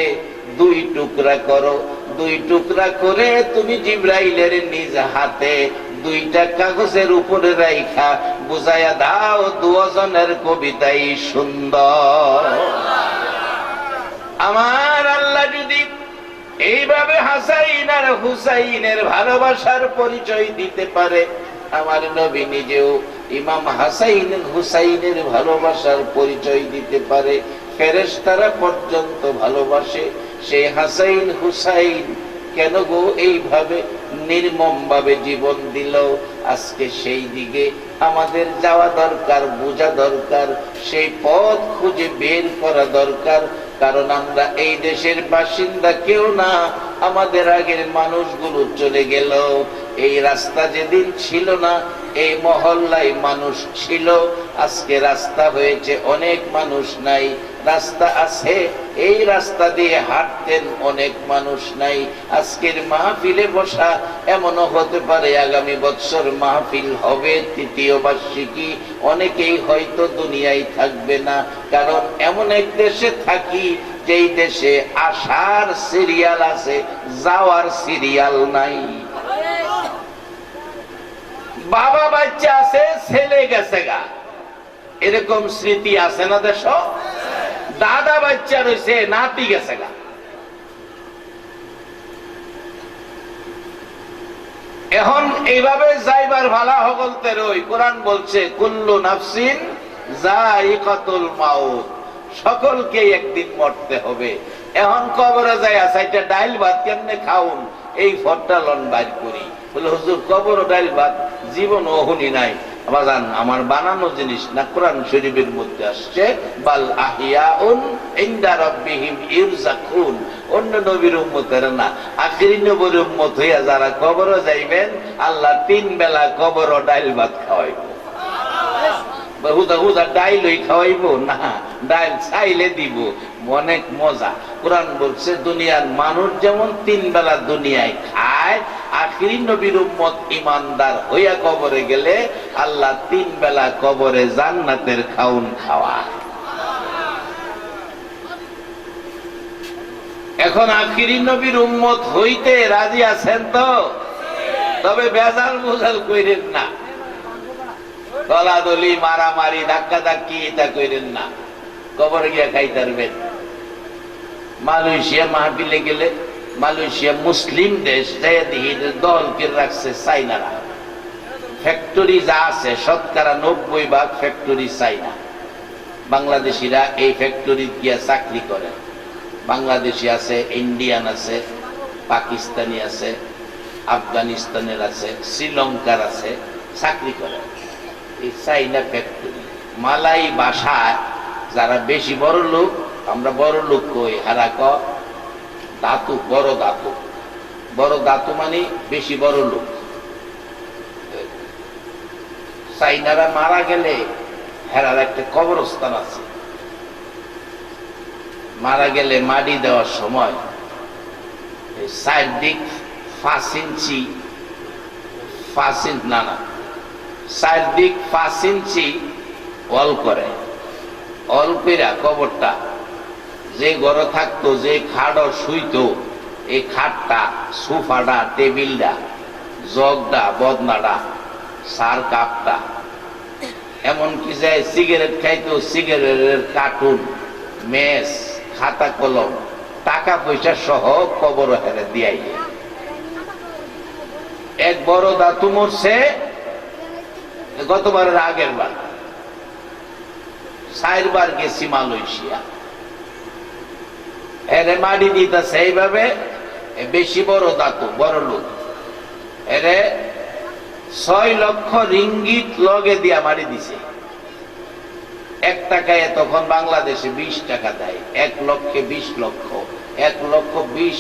দুই টুকরা করো। দুই টুকরা করে তুমি জিবরাইলের নিজ হাতে দুইটা কাগজের উপরে রাইখা বুঝাইয়া দাও, দুজনের কবিতাই সুন্দর। আমার আল্লাহ যদি এইভাবে হাসাইন আর হুসাইনের ভালোবাসার পরিচয় দিতে পারে, আমার নবী নিজেও ইমাম হাসাইন হুসাইনের ভালোবাসার পরিচয় দিতে পারে। ফেরেশতারা পর্যন্ত ভালোবাসে। সেই হাসাইন হুসাইন কেন গো এইভাবে নির্মম ভাবে জীবন দিল? আজকে সেই দিকে আমাদের যাওয়া দরকার, বোঝা দরকার, সেই পথ খুঁজে বের করা দরকার। কারণ আমরা এই দেশের বাসিন্দা কেউ না, আমাদের আগের মানুষগুলো চলে গেল। এই রাস্তা যেদিন ছিল না, এই মহল্লায় মানুষ ছিল, আজকে রাস্তা হয়েছে, অনেক মানুষ নাই। রাস্তা আছে, এই রাস্তা দিয়ে হাঁটতেন অনেক মানুষ নাই। আজকের মাহফিলে বসা, এমনও হতে পারে আগামী বছর মাহফিল হবে তৃতীয় বার্ষিকী, অনেকেই হয়তো দুনিয়ায় থাকবে না। কারণ এমন এক দেশে থাকি যেই দেশে আসার সিরিয়াল আছে, যাওয়ার সিরিয়াল নাই। বাবা বাচ্চা আছে, ছেলে গেছে গা, এরকম স্মৃতি আছে না দেশ? দাদা বাচ্চা রয়েছে, নাতি গেছে গা। এখন এইভাবে যাইবার ভালা হগলতে রই। কোরআন বলছে কুল্লু নাফসিন যায়িকাতুল মাউত, সকলকে একদিন মরতে হবে। এখন কবরে যায় চাইটা ডাইল ভাত কেমনে খাউন, এই ফটটা লন বাইর করি। বলে হুজুর কবর ডাইল ভাত জীবন ওহনি নাই। বাজান, আমার বানানো জিনিস না, কোরআন শরীফের মধ্যে আসছে বাল আহিয়াউন ইনদা রাব্বিহিম ইরযাকুন। অন্য নবীর উম্মতের না, আখিরি নবীর উম্মত হইয়া যারা কবরে যাইবেন, আল্লাহ 3 বেলা কবর ও ডাইল ভাত খাওয়াইব। হুদা হুদা ডাইলই খাওয়াইব না, ডাইল চাইলে দিব, অনেক মজা। কোরআন বলছে দুনিয়ার মানুষ যেমন 3 বেলা দুনিয়ায় খায়, আখিরি নবীর উম্মত ইমানদার হইয়া কবরে গেলে আল্লাহ 3 বেলা কবরে জান্নাতের খাউন খাওয়ায়। এখন আখিরি নবীর উম্মত হইতে রাজি আছেন তো? তবে বেজাল বুঝাল কইরেন না, দলাদলি মারামারি ধাক্কা ধাক্কি এটা কইরেন না, কবরে গিয়া খাইতারবেন। মালয়েশিয়া মাহফিলে গেলে, মালয়েশিয়া মুসলিম দেশ, দলকে রাখছে চাইনারা। ফ্যাক্টরি যা আছে শতকরা 90% ফ্যাক্টরি চাইনা। বাংলাদেশিরা এই ফ্যাক্টরি গিয়া চাকরি করে। বাংলাদেশি আছে, ইন্ডিয়ান আছে, পাকিস্তানি আছে, আফগানিস্তানের আছে, শ্রীলঙ্কার আছে, চাকরি করে এই চাইনা ফ্যাক্টরি। মালাই ভাষায় যারা বেশি বড় লোক, আমরা বড় লোক কই, হারা ক ধাতু, বড় ধাতু। বড় ধাতু মানে বেশি বড় লোক। চাইনারা মারা গেলে হেরার একটা কবরস্থান আছে। মারা গেলে মাটি দেওয়ার সময় চারদিক 5 ইঞ্চি, 4দিক 5 ইঞ্চি অল করে। অল কইরা কবরটা যে ঘরে থাকতো, যে খাট শুইতো, এই খাটটা, সোফাটা, টেবিলটা, জগটা, বদনাটা, সার কাপটা, এমনকি যে সিগারেট খাইতো, সিগারেটের কার্টুন, মেস, খাতা কলম, টাকা পয়সা সহ কবর হেরে দিয়াই। এক বড় দাতু মরছে গতবারের আগের বার। 4 বার গেছি মালয়েশিয়া, এরে মাটি দিতেছে এইভাবে। বেশি বড় দাতু, বড় লোক, এরে 6 লক্ষ রিঙ্গিত লগে দিয়া মাটি দিছে। 1 টাকায় তখন বাংলাদেশে 20 টাকা দেয়। 1 লক্ষে 20 লক্ষ, 1 লক্ষ 20,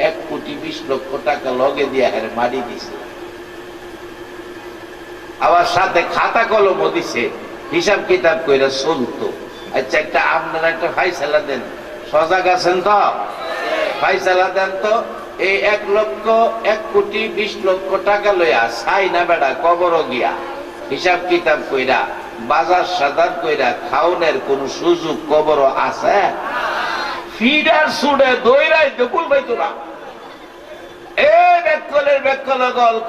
1 কোটি 20 লক্ষ টাকা লগে দিয়া হেরে মাটি দিছে। আবার সাথে খাতা কলমও দিছে, হিসাব কিতাব কইরা চলতো। আচ্ছা, একটা আপনারা একটা ফাইসালা দেন, সজাগ আছেন তো? ফাইসালা দেন তো। এই 1 লক্ষ 1 কোটি 20 লক্ষ টাকা লইয়া চাই না বেড়া কবর গিয়া হিসাব কিতাব কইরা বাজার সাদার কইরা খাওনের কোন সুযোগ কবর আছে? ফিডার সুডে দইরাই দকুল পাইতো না।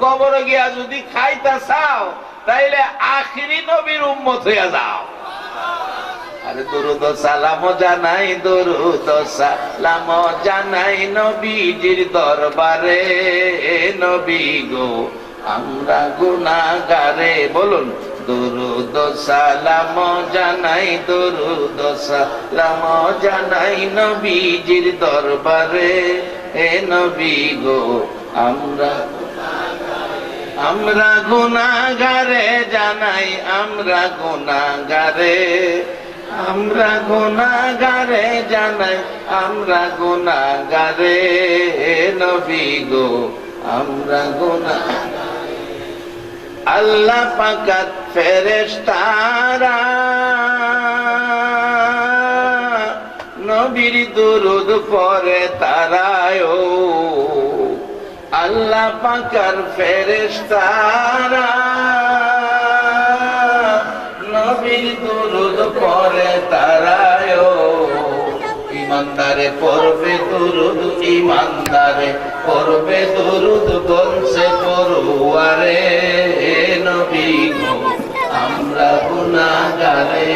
কবর গিয়া যদি খাইতে চাও তাইলে আখিরি নবীর উম্মত হইয়া যাও। আরে দরুদ সালাম জানাই, দরুদ সালাম জানাই নবীজির দরবারে। নবী গো আমরা গুনাহগারে, বলুন দরুদ সালাম জানাই, দরুদ সালাম জানাই নবীজির দরবারে। হে নবী গো আমরা গুনাহগারে জানাই, আমরা গুনাহগারে, আমরা গুনাহগারে জানাই, আমরা গুনাহগারে। হে নবী গো আমরা গুনাহগারে। আল্লাহ পাক ফেরেশতারা নবীর দুরুদ পড়ে তারায় আল্লাহ পাকের ফেরেশতারা নবীর দুরুদ পড়ে তারায় ইমানদারে পড়বে দুরুদ ইমানদারে পড়বে দুরুদ বলছে পড়ুয়ারে নবী গো আমরা গুনাহগারে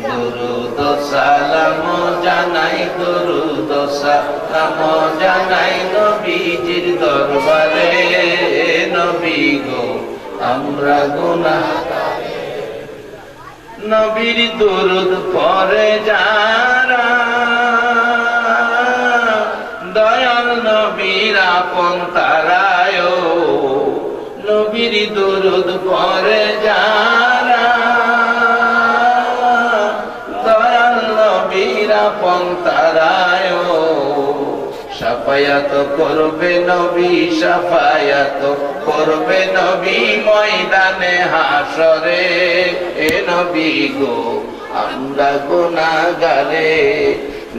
দুরুদ সালাম জানাই দুরুদ সালাম জানাই নবীজির দরবারে নবী গো আমরা গুনাহগারে নবীর দুরুদ পড়ে যারা দয়াল নবীর আপন তারায় নবীর দুরুদ পড়ে যারা দয়াল নবীর আপন তারায় সাফায়াত করবে নবী সাফায়াত করবে নবী ময়দানে হাসরে এ নবী গো আমরা গুনাহগারে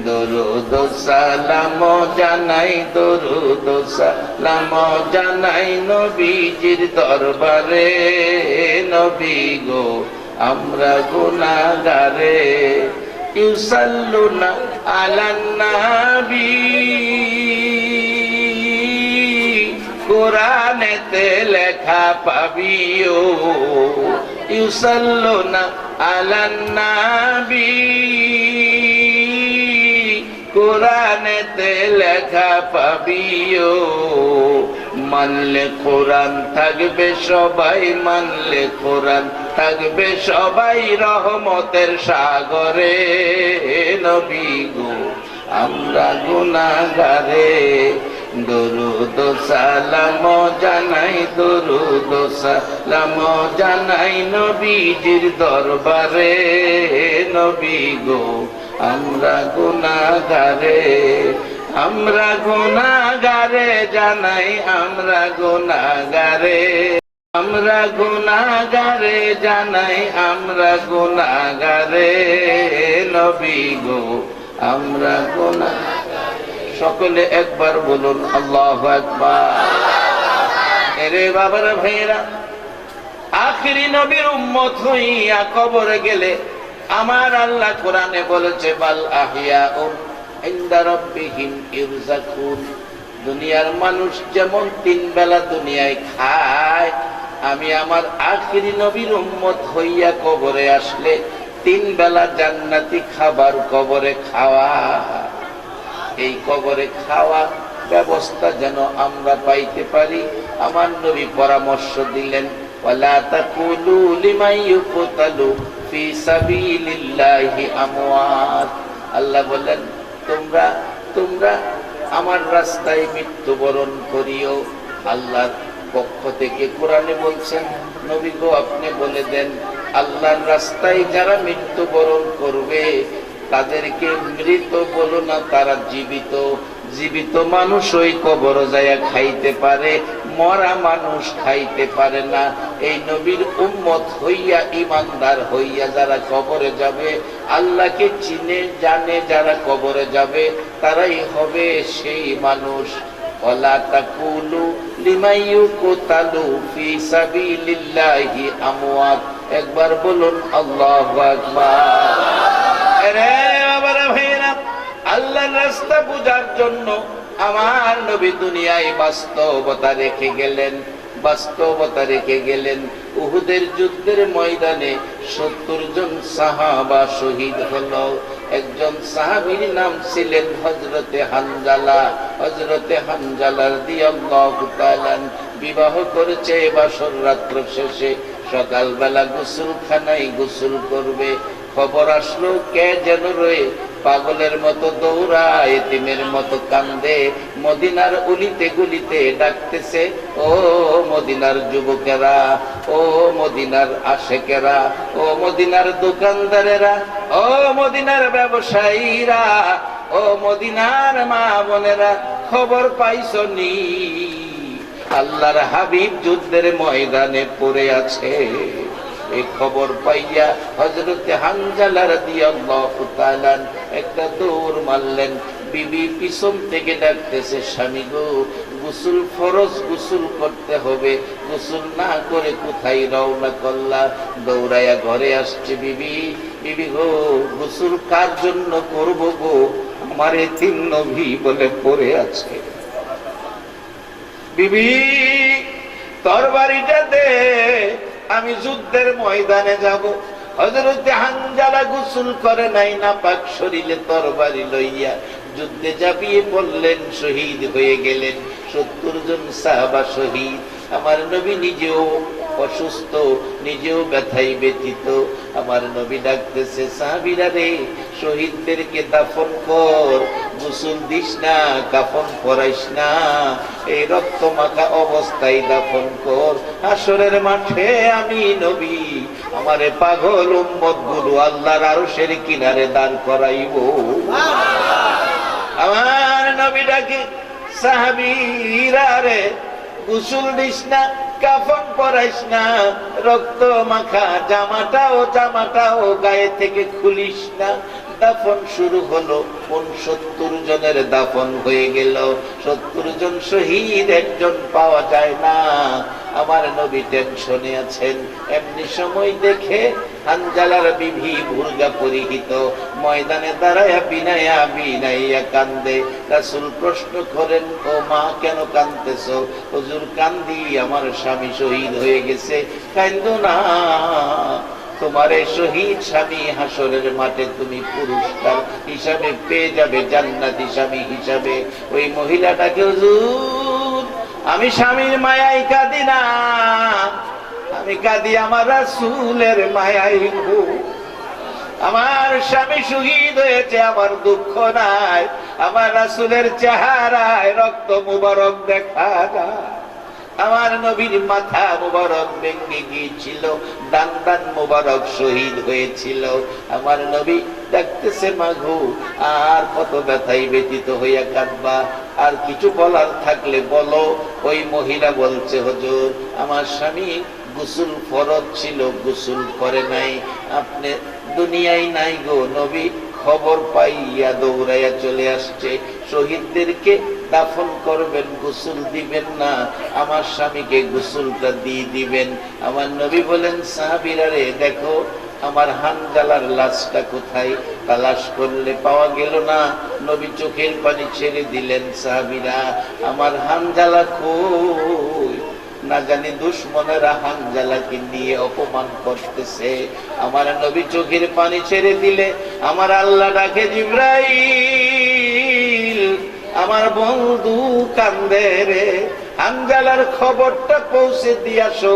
দরুদ সালাম জানাই দরুদ সালাম জানাই নবীজির দরবারে নবী গো আমরা গুনাহগারে ইউসাল্লুনা আলান নবী কোরআনেতে লেখা পাবিও ইউসাল্লুনা আলান নবী কোরআনেতে লেখা পাবিও মানলে কোরআন থাকবে সবাই মানলে কোরআন থাকবে সবাই রহমতের সাগরে নবী গো আমরা গুনাহগারে দরুদ সালাম জানাই দরুদ সালাম জানাই নবীজির দরবারে নবী গো আমরা গুনাহগারে আমরা গুনাহগারে জানাই আমরা গুনাহগারে আমরা গুনাহগারে জানাই আমরা গুনাহগারে নবী গো আমরা গুনাহগারে সকলে একবার বলুন আল্লাহু আকবার এরে বাবারা ভাইরা আখিরি নবীর উম্মত হইয়া কবরে গেলে আমার আল্লাহ কোরআনে বলেছে বাল আহিয়াউন ইনদা রাব্বিহিম ইরযাকুন দুনিয়ার মানুষ যেমন তিন বেলা দুনিয়ায় খায় আমি আমার আখিরি নবীর উম্মত হইয়া কবরে আসলে তিন বেলা জান্নাতি খাবার কবরে খাওয়া এই কবরে খাওয়া ব্যবস্থা যেন আমরা পাইতে পারি আমার নবী পরামর্শ দিলেন ওয়ালা তাকুলু লিমান ইউকতালু ফি সাবিলিল্লাহি আমওয়াত আল্লাহ বলেন তোমরা তোমরা আমার রাস্তায় মৃত্যুবরণ করিও আল্লাহর পক্ষ থেকে কোরআনে বলছেন নবী গো আপনি বলে দেন আল্লাহর রাস্তায় যারা মৃত্যুবরণ করবে তাদেরকে মৃত বলো না তারা জীবিত জীবিত মানুষ ওই কবর যায়া খাইতে পারে মরা মানুষ খাইতে পারে না এই নবীর উম্মত হইয়া ইমানদার হইয়া যারা কবরে যাবে আল্লাহকে চিনে জানে যারা কবরে যাবে তারাই হবে সেই মানুষ ওয়ালা তাকুলু লিমান ইউকতালু ফি সাবিলিল্লাহি আমওয়াত একবার বলুন আল্লাহু আকবার আরে বাবারা ভাইরা আল্লাহর রাস্তা বুঝার জন্য আমার নবী দুনিয়ায় বাস্তবতা রেখে গেলেন উহুদের যুদ্ধের ময়দানে 70 জন সাহাবা শহীদ হলো একজন সাহাবীর নাম ছিলেন হযরতে হানজালা রাদিয়াল্লাহু তাআলা বিবাহ করেছে বাসর রাত্র শেষে সকালবেলা গোসলখানায় গোসল করবে খবর আসলো কে যেন রয়ে পাগলের মতো দৌড়ায় এতিমের মতো কান্দে মদিনার অলিতে গলিতে ডাকতেছে ও মদিনার যুবকেরা ও মদিনার আশেকেরা ও মদিনার দোকানদারেরা ও মদিনার ব্যবসায়ীরা ও মদিনার মা বোনেরা খবর পাইছনি আল্লাহর হাবিব যুদ্ধের ময়দানে পড়ে আছে এই খবর পাইয়া হযরতে হানজালা রাদিয়াল্লাহু তাআলা একটা দৌড় মারলেন। বিবি পিছন থেকে ডাকতেছে, স্বামী গো, গোসল ফরজ, গোসল করতে হবে, গোসল না করে কোথায় রওনা করলা? দৌড়াইয়া ঘরে আসছে বিবি, বিবি গো, গোসল কার জন্য করব গো? আমার এতিম নবী বলে পড়ে আছে। বিবি তরবারিটা দে, আমি যুদ্ধের ময়দানে যাব। হযরতে হানজালা গোসল করে নাই, নাপাক শরীরে তরবারি লইয়া যুদ্ধে ঝাঁপিয়ে পড়লেন, শহীদ হয়ে গেলেন। 70 জন সাহাবা শহীদ। আমার নবী নিজেও অসুস্থ, নিজেও ব্যথায় ব্যথিত। আমার নবী ডাকতেছে, সাহাবীরা রে, শহীদদেরকে দাফন কর, গোসল দিস না, কাফন পরাইস না, এই রক্ত মাখা অবস্থায় দাফন কর। হাসরের মাঠে আমি নবী আমারে পাগল উম্মত গুলো আল্লাহর আরশের কিনারে দাঁড় করাইব। আমার নবী ডাকে, সাহাবীরা রে, গোসল দিস না, কাফন পরাইস না, রক্ত মাখা জামাটাও গায়ে থেকে খুলিস না। দাফন শুরু হলো। 70 জনের দাফন হয়ে গেল। 70 জন শহীদ, একজন পাওয়া যায় না। আমার নবী টেনশনে আছেন। এমনি সময় দেখে হানজালার বিবি বুরগা পরিহিত ময়দানে দাঁড়ায়া বিনাইয়া কান্দে। রাসূল প্রশ্ন করেন, ও মা, কেন কাঁদতেছো? হুজুর, কান্দি, আমার স্বামী শহীদ হয়ে গেছে। কান্দো না, তোমার এই শহীদ স্বামী হাসরের মাঠে তুমি পুরস্কার হিসাবে পেয়ে যাবে, জান্নাতি স্বামী হিসাবে। ওই মহিলাটাকে, হুজুর, আমি স্বামীর মায়ায় কাঁদি না, আমি কাঁদি আমার রাসূলের মায়ায়। আমার স্বামী শহীদ হয়েছে, আমার দুঃখ নাই, আমার রাসূলের চেহারায় রক্ত মুবারক দেখা যায়। আমার নবীর মাথা মুবারক ভেঙে গিয়েছিল, দান মুবারক শহীদ হয়েছিল। আমার নবী ডাকতেছে, মাগো, আর কত ব্যথায় ব্যতীত হইয়া কাঁদবা? আর কিছু বলার থাকলে বলো। ওই মহিলা বলছে, হুজুর, আমার স্বামী গোসল ফরজ ছিল, গোসল করে নাই, আপনি দুনিয়ায় নাই গো। নবী খবর পাইয়া দৌড়াইয়া চলে আসছে। শহীদদেরকে দাফন করবেন, গোসল দিবেন না, আমার স্বামীকে গোসলটা দিয়ে দিবেন। আমার নবী বলেন, সাহাবীরা রে, দেখো আমার হানজালার লাশটা কোথায়? তালাশ করলে পাওয়া গেল না। নবী চোখের পানি ছেড়ে দিলেন। সাহাবীরা, আমার হানজালা কই? না জানি দুশমনেরা হানজালাকে নিয়ে অপমান করতেছে। আমার নবী চোখের পানি ছেড়ে দিলে আমার আল্লাহ ডাকে, জিবরাইল, আমার বন্ধু কান্দে রে, হানজালার খবরটা পৌঁছে দিয়াছো,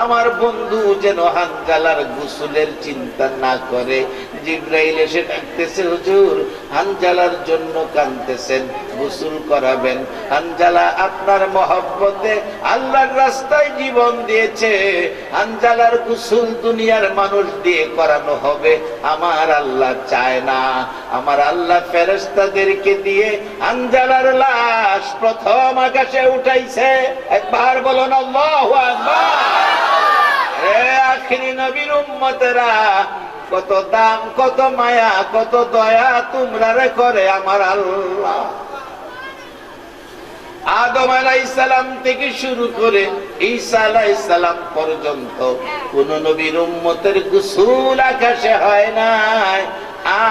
আমার বন্ধু যেন হানজালার গোসলের চিন্তা না করে। জিবরাইল এসে ডাকতেছে, হুজুর, হানজালার জন্য কাঁদতেছেন, গোসল করাবেন। হানজালা আপনার মহব্বতে আল্লাহর রাস্তায় জীবন দিয়েছে, হানজালার গোসল দুনিয়ার মানুষ দিয়ে করানো হবে, আমার আল্লাহ চায় না। আমার আল্লাহ ফেরেশতাদেরকে দিয়ে হানজালার লাশ প্রথম আকাশে উঠাইছে। একবার বলুন আল্লাহু আকবার। হে আখিরি নবীর উম্মতেরা, কত দাম, কত মায়া, কত দয়া তোমরা রে করে আমার আল্লাহ। আদম আলাইহিস সালাম থেকে শুরু করে ঈসা আলাইহিস সালাম পর্যন্ত কোন নবীর উম্মতের গোসল আকাশে হয় নাই।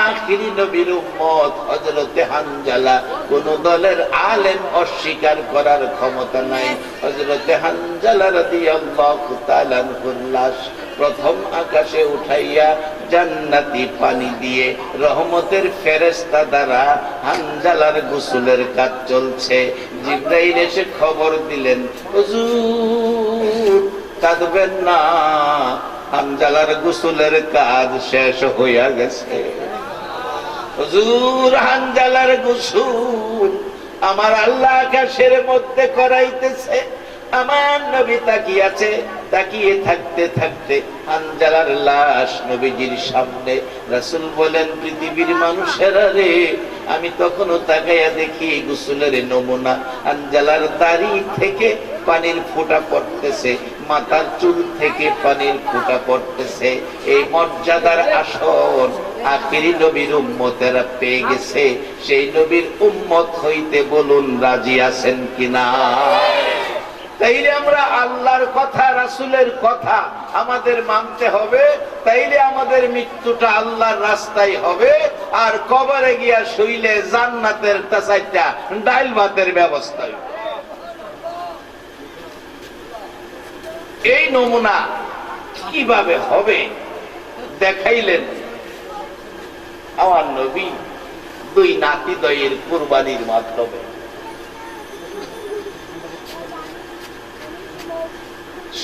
আখিরি নবীর উম্মত হযরতে হানজালা, কোন দলের আলেম অস্বীকার করার ক্ষমতা নাই। হযরতে হানজালা রাদিয়াল্লাহু তাআলা আনহুর লাশ প্রথম আকাশে উঠাইয়া জান্নাতি পানি দিয়ে রহমতের ফেরেশতা দ্বারা হানজালার গোসলের কাজ চলছে। জিবরাইল এসে খবর দিলেন, হুজুর, কাঁদবেন না, হানজালার গোসলের কাজ শেষ হইয়া গেছে। হুজুর, হানজালার গোসল আমার আল্লাহ আকাশের মধ্যে করাইতেছে। আমার নবী তাকিয়ে আছে। তাকিয়ে থাকতে থাকতে হানজালার লাশ নবীজির সামনে। রাসূল বলেন, পৃথিবীর মানুষেরা রে, আমি তখনও তাকাইয়া দেখি গোসলের নমুনা। হানজালার দাড়ি থেকে পানির ফোঁটা পড়তেছে, মাথার চুল থেকে পানির ফোঁটা পড়তেছে। এই মর্যাদার আসন আখিরি নবীর উম্মতেরা পেয়ে গেছে। সেই নবীর উম্মত হইতে বলুন রাজি আছেন কিনা? তাইলে আমরা আল্লাহর কথা, রাসূলের কথা আমাদের মানতে হবে। তাইলে আমাদের মৃত্যুটা আল্লাহর রাস্তায় হবে। আর কবরে গিয়া শুইলে জান্নাতের তাসাইটা ডাল ভাতের ব্যবস্থা হইবে। এই নমুনা কিভাবে হবে দেখাইলেন আমার নবী দুই নাতিদ্বয়ের কুরবানির মাধ্যমে।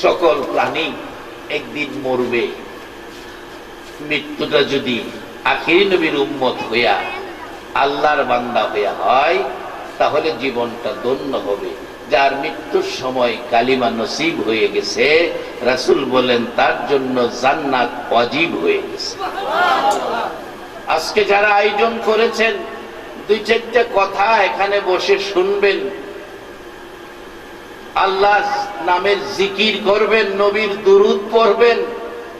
সকল প্রাণী একদিন মরবে। মৃত্যুটা যদি আখিরি নবীর উম্মত হইয়া আল্লাহর বান্দা হইয়া হয় তাহলে জীবনটা ধন্য হবে। যার মৃত্যুর সময় কালিমা নসিব হয়ে গেছে, রাসূল বলেন তার জন্য জান্নাত ওয়াজিব হয়ে গেছে। আজকে যারা আয়োজন করেছেন দুই চারটা কথা এখানে বসে শুনবেন, আল্লাহ নামের জিকির করবেন, নবীর দুরূদ পড়বেন।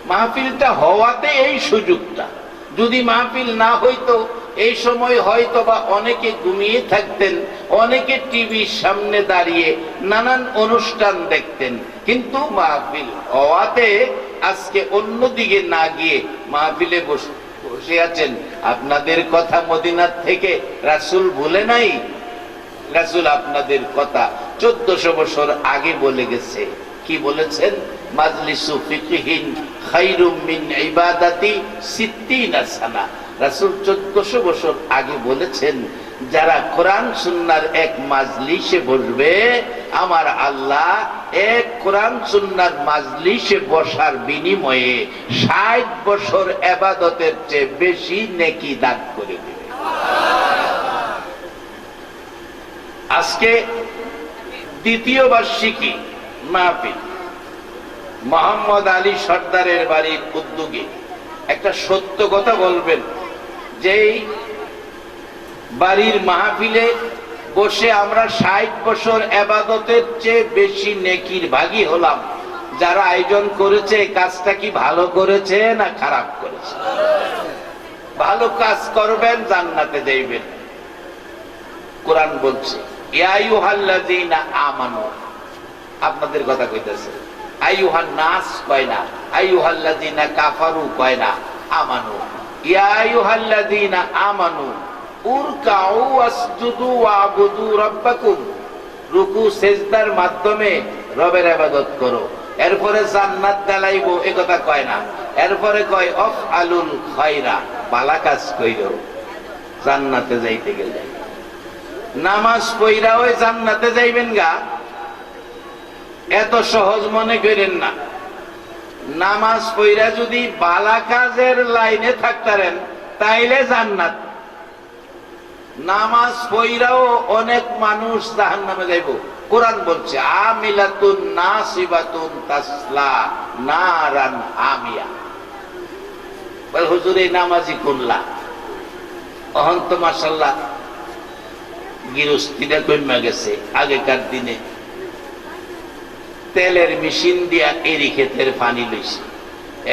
মাহফিলটা হওয়াতে এই সুযোগটা। যদি মাহফিল না হইতো এই সময় হয়তো বা অনেকে ঘুমিয়ে থাকতেন, অনেকে টিভির সামনে দাঁড়িয়ে নানান অনুষ্ঠান দেখতেন। কিন্তু মাহফিল হওয়াতে আজকে অন্যদিকে না গিয়ে মাহফিলে বসে আছেন। আপনাদের কথা মদিনার থেকে রাসূল ভুলে নাই। রাসূল আপনাদের কথা 1400 বছর আগে বলে গেছে। কি বলেছেন? মাজলিসু ফিকহিন খায়রুম মিন ইবাদাতি 60 সানা। রাসূল 1400 বছর আগে বলেছেন, যারা কোরআন সুন্নাহর এক মাজলিসে বসবে, আমার আল্লাহ এক কোরআন সুন্নাহর মাজলিসে বসার বিনিময়ে 60 বছর ইবাদতের চেয়ে বেশি নেকি দান করে দেবে। আজকে দ্বিতীয় বার্ষিকী মাহফিল মোহাম্মদ আলী সর্দারের বাড়ির উদ্যোগে একটা সত্য কথা বলবেন, যেই বাড়ির মাহফিলে বসে আমরা 60 বছর ইবাদতের চেয়ে বেশি নেকির ভাগী হলাম। যারা আয়োজন করেছে কাজটা কি ভালো করেছে না খারাপ করেছে? ভালো কাজ করবেন, জান্নাতে যাইবেন। কোরআন বলছে ইয়া আইয়ুহাল্লাযীনা আমানু, আপনাদের কথা কইতেছে। আইয়ুহান নাস কয় না, আইয়ুহাল্লাযীনা কাফারু কয় না, আমানু। ইয়া আইয়ুহাল্লাযীনা আমানু উরকাউ ওয়াসজুদু ওয়াবুদু রাব্বাকুম, রুকু সেজদার মাধ্যমে রবের ইবাদত করো। এরপরে জান্নাত দিলাইবো এ কথা কয় না। এরপরে কয় আফআলুল খায়রা, ভালো কাজ কইরো জান্নাতে যাইতে গেলে। নামাজ পড়া ওই জান্নাতে যাইবেন গা, এত সহজ মনে করেন না। নামাজ পড়া যদি ভালো কাজের লাইনে থাকতারেন তাইলে জান্নাত। নামাজ পড়াও অনেক মানুষ জাহান্নামে যাইব। কোরআন বলছে আমিলাতুন নাসিবাতুন তাসলা নারান হামিয়া। বল হুজুর এই নামাজি কোনলা? অহন তো মাশাআল্লাহ গৃহস্থীরা কমে গেছে। আগেকার দিনে তেলের মেশিন দিয়া এরি ক্ষেতের পানি লইছে।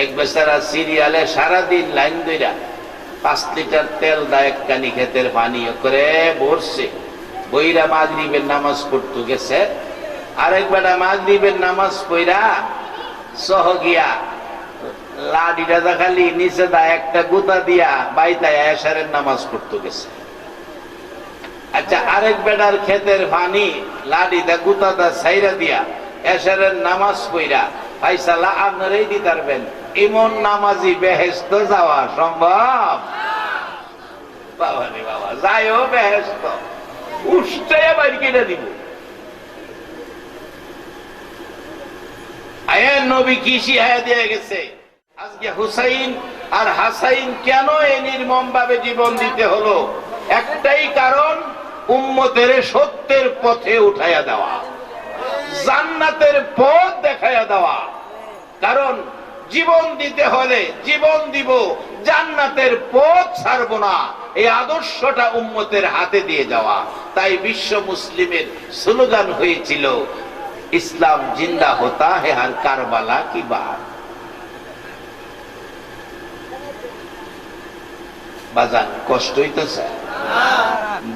এক বেচারা সিরিয়ালে সারাদিন লাইন ধইরা 5 লিটার তেল দেয় একখানি ক্ষেতের পানি করে ভরছে। বইরা মাগরিবের নামাজ পড়তে গেছে। আরেক বেটা মাগরিবের নামাজ পড়া সহ গিয়া লাডিটা দেখালি নিচে দা একটা গুতা দিয়া বাইতায় এশারের নামাজ পড়তে গেছে। আচ্ছা, আরেক বেটার ক্ষেতের পানি লাডি দা গুতা দা ছাইরা দিয়া এশারের নামাজ পড়া ফাইসালা আপনারাই দিতে পারবেন। এমন নামাজি বেহেশত যাওয়া সম্ভব? বাবা রে বাবা, যাইও বেহেশত উষ্টাইয়া বাড়ি কেটে দিব। আয়ের নবী কি শিখাইয়া দিয়ে গেছে? আজকে হুসাইন আর হাসাইন কেন এই নির্মম ভাবে জীবন দিতে হলো? একটাই কারণ, উম্মতের সত্যের পথে উঠাইয়া দেওয়া, জান্নাতের পথ দেখাইয়া দেওয়া। কারণ জীবন দিতে হলে জীবন দিব, জান্নাতের পথ ছাড়ব না, এই আদর্শটা উম্মতের হাতে দিয়ে যাওয়া। তাই বিশ্ব মুসলিমের স্লোগান হয়েছিল इस्लाम जिंदा होता है हर कारबाला की बात। বাজান কষ্ট হইতেছে,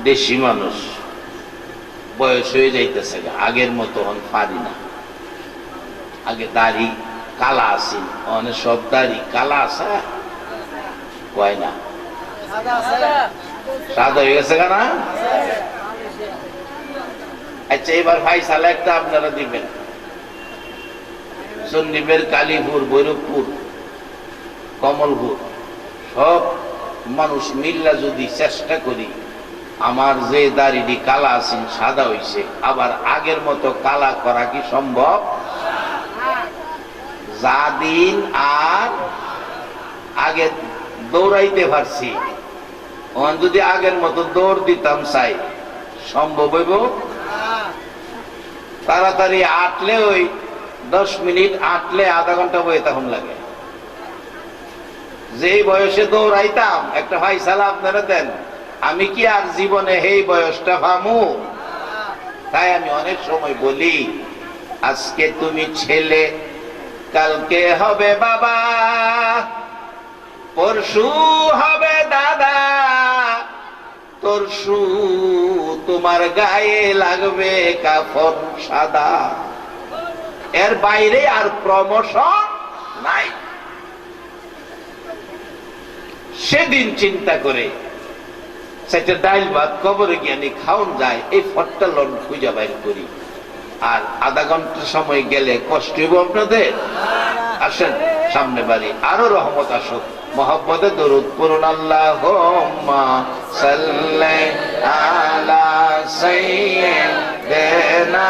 দেশি মানুষ বয়স হয়ে যাইতেছে, আগের মতো হন পারি না। আগে দাড়ি কালা আছে, অনেক সব দাড়ি কালা আছে, কয় না সাদা হয়ে গেছে না। আচ্ছা এবার ভাই সালা একটা আপনারা দিবেন, চন্ডীবের কালীপুর, ভৈরবপুর, কমলপুর সব মানুষ মিল্লা যদি চেষ্টা করি, আমার যে দাড়িটি কালা আছেন সাদা হইছে, আবার আগের মতো কালা করা কি সম্ভব? যা দিন আর আগে দৌড়াইতে পারছি, যদি আগের মতো দৌড় দিতাম চাই, সম্ভব হইব? তাড়াতাড়ি আটলে ওই 10 মিনিট আটলে আধা ঘন্টা বয়ে তখন লাগে। যেই বয়সে দৌড়াইতাম, একটা ফাইসালা আপনারা দেন, আমি কি আর জীবনে এই বয়সটা পামু? তাই আমি অনেক সময় বলি, আজকে তুমি ছেলে, কালকে হবে বাবা, পরশু হবে দাদা, তরশু তোমার গায়ে লাগবে কাফন সাদা। এর বাইরে আর প্রমোশন নাই। সেদিন চিন্তা করে সেটা ডাইল ভাত কবরে জ্ঞানী খাওন যায়, এই ফটটা লন খুঁজা বাইর করি। আর আধা ঘন্টা সময় গেলে কষ্ট হইব আপনাদের। আসেন সামনে বাড়ি, আরো রহমত আসুক, মোহাম্মদে দরুদ পড়ুন। আল্লাহুম্মা সাল্লি আলা সাইয়্যিদিনা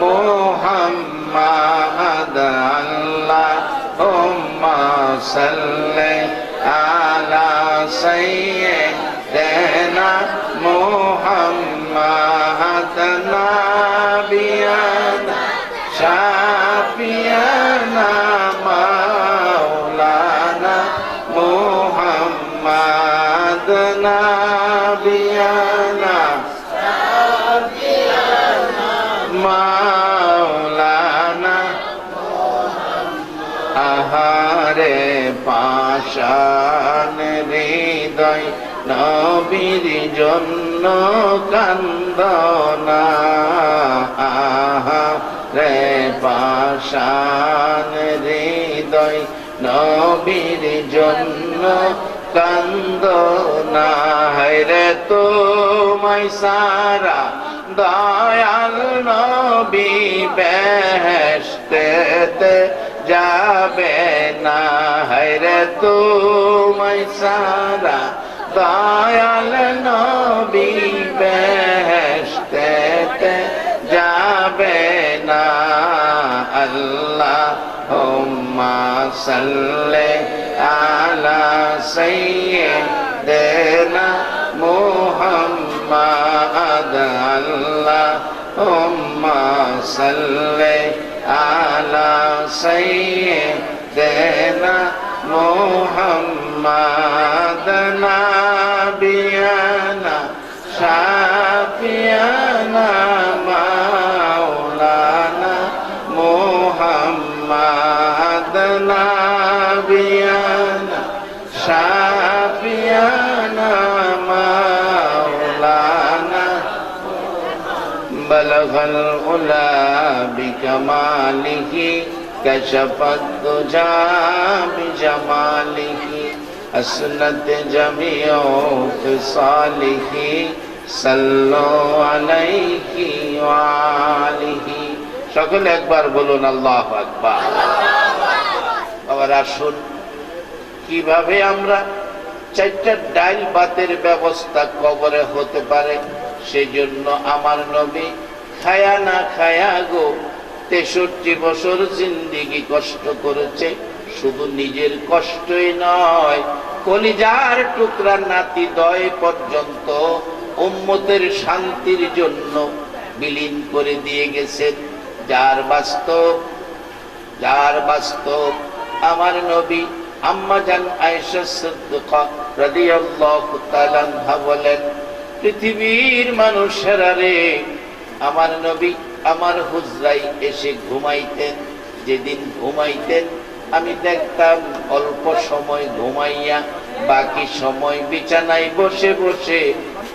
মুহাম্মাদ, আল্লাহুম্মা সাল্লি আলা সাইয়্যিদিনা মুহাম্মাদ, নাবিয়ানা শাফিয়ানা মাওলানা মুহাম্মাদ, নাবিয়ানা মাওলানা। আহারে পাষাণ হৃদয় নবীর জন্য কান্দনা, আহারে পাষাণ হৃদয় নবীর জন্য কান্দনা। হায়রে তোমায় সারা দয়াল নবী বেহেশতেতে যাবে না। হায়রে তোমায় সারা দয়াল নবী বেহেশতেতে যাবে না। আল্লাহুম্মা সাল্লি আলা সাইয়্যিদিনা মুহাম্মাদ, আল্লাহুম্মা সাল্লি আলা সাইয়্যিদিনা মুহাম্মাদ, নাবিয়ানা শাফিয়ানা মাওলানা মুহাম্মাদ, নাবিয়ানা শাফিয়ানা মাওলানা। বলগল উলা বিকমালিহি, কশফত দুজা বিজমালিহি, আসনত জামিউ ফিসালিহি, সাল্লু আলাইহি ওয়া আলিহি। সকলে একবার বলুন আল্লাহু আকবার। আবার আসুন, কিভাবে আমরা 4টা ডাইল ভাতের ব্যবস্থা কবরে হতে পারে, সেজন্য আমার নবী খায়া না খায়া গো 63 বছর জিন্দেগি কষ্ট করেছে। শুধু নিজের কষ্টই নয়, কলিজার টুকরা নাতি দয় পর্যন্ত উম্মতের শান্তির জন্য বিলীন করে দিয়ে গেছেন। যার বাস্তব আমার নবী আম্মা জান আয়েশা সিদ্দিকা রাদিয়াল্লাহু তাআলা আনহা বলেন, পৃথিবীর মানুষেরা রে, আমার নবী আমার হুজরায় এসে ঘুমাইতেন। যেদিন ঘুমাইতেন আমি দেখতাম অল্প সময় ঘুমাইয়া বাকি সময় বিছানায় বসে বসে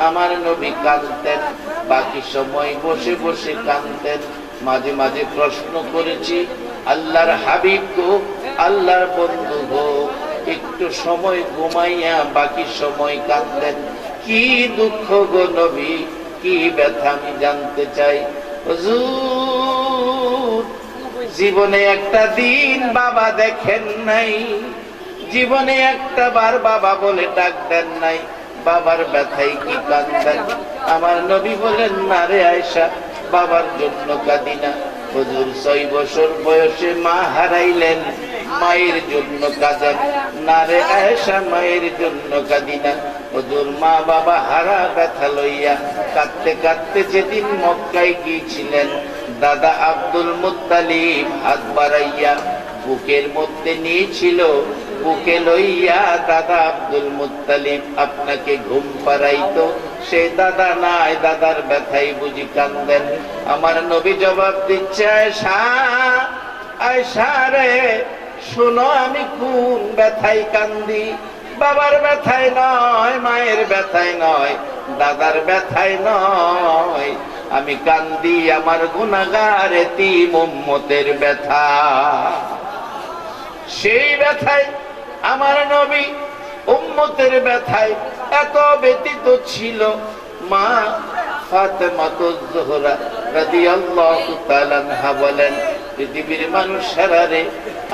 আমার নবী কাঁদতেন, বাকি সময় বসে বসে কাঁদতেন। মাঝে মাঝে প্রশ্ন করেছি, আল্লাহর হাবিব গো, আল্লাহর বন্ধু গো, একটু সময় ঘুমাইয়া বাকি সময় কাঁদতেন, কি দুঃখ গো নবী, কি ব্যথা আমি জানতে চাই। হুজুর, জীবনে একটা দিন বাবা দেখেন নাই, জীবনে একটা বার বাবা বলে ডাক দেন নাই, বাবার ব্যথাই কি কাঁদেন? আমার নবী বলেন, না রে আয়েশা, বাবার জন্য কাঁদি না। হুজুর 6 বছর বয়সে মা হারাইলেন, মায়ের জন্য কাঁদেন। না রে আয়েশা, মায়ের জন্য কাঁদি না। হুজুর মা বাবা হারা ব্যথা লইয়া কাঁদতে কাঁদতে যেদিন মক্কায় গিয়েছিলেন, দাদা আব্দুল মুত্তালিব হাত বাড়াইয়া বুকের মধ্যে নিয়েছিল, বুকে লইয়া দাদা আব্দুল মুত্তালিব আপনাকে ঘুম পাড়াইতো, সে দাদা নাই, দাদার ব্যথাই বুঝি কান্দেন। আমার নবী জবাব দিচ্ছে, আয়েশা, আয়েশা রে, শোনো আমি কোন ব্যথায় কান্দি, বাবার ব্যথায় নয়, মায়ের ব্যথায় নয়, দাদার ব্যথায় নয়, আমি কান্দি আমার গুনাহগার এতিম উম্মতের ব্যথা। সেই ব্যথায় আমার নবী উম্মতের ব্যথায় এত ব্যতীত ছিল। মা ফাতেমাতুজ জোহরা রাদিয়াল্লাহু তাআলা আনহা বলেন, পৃথিবীর মানুষেরা রে,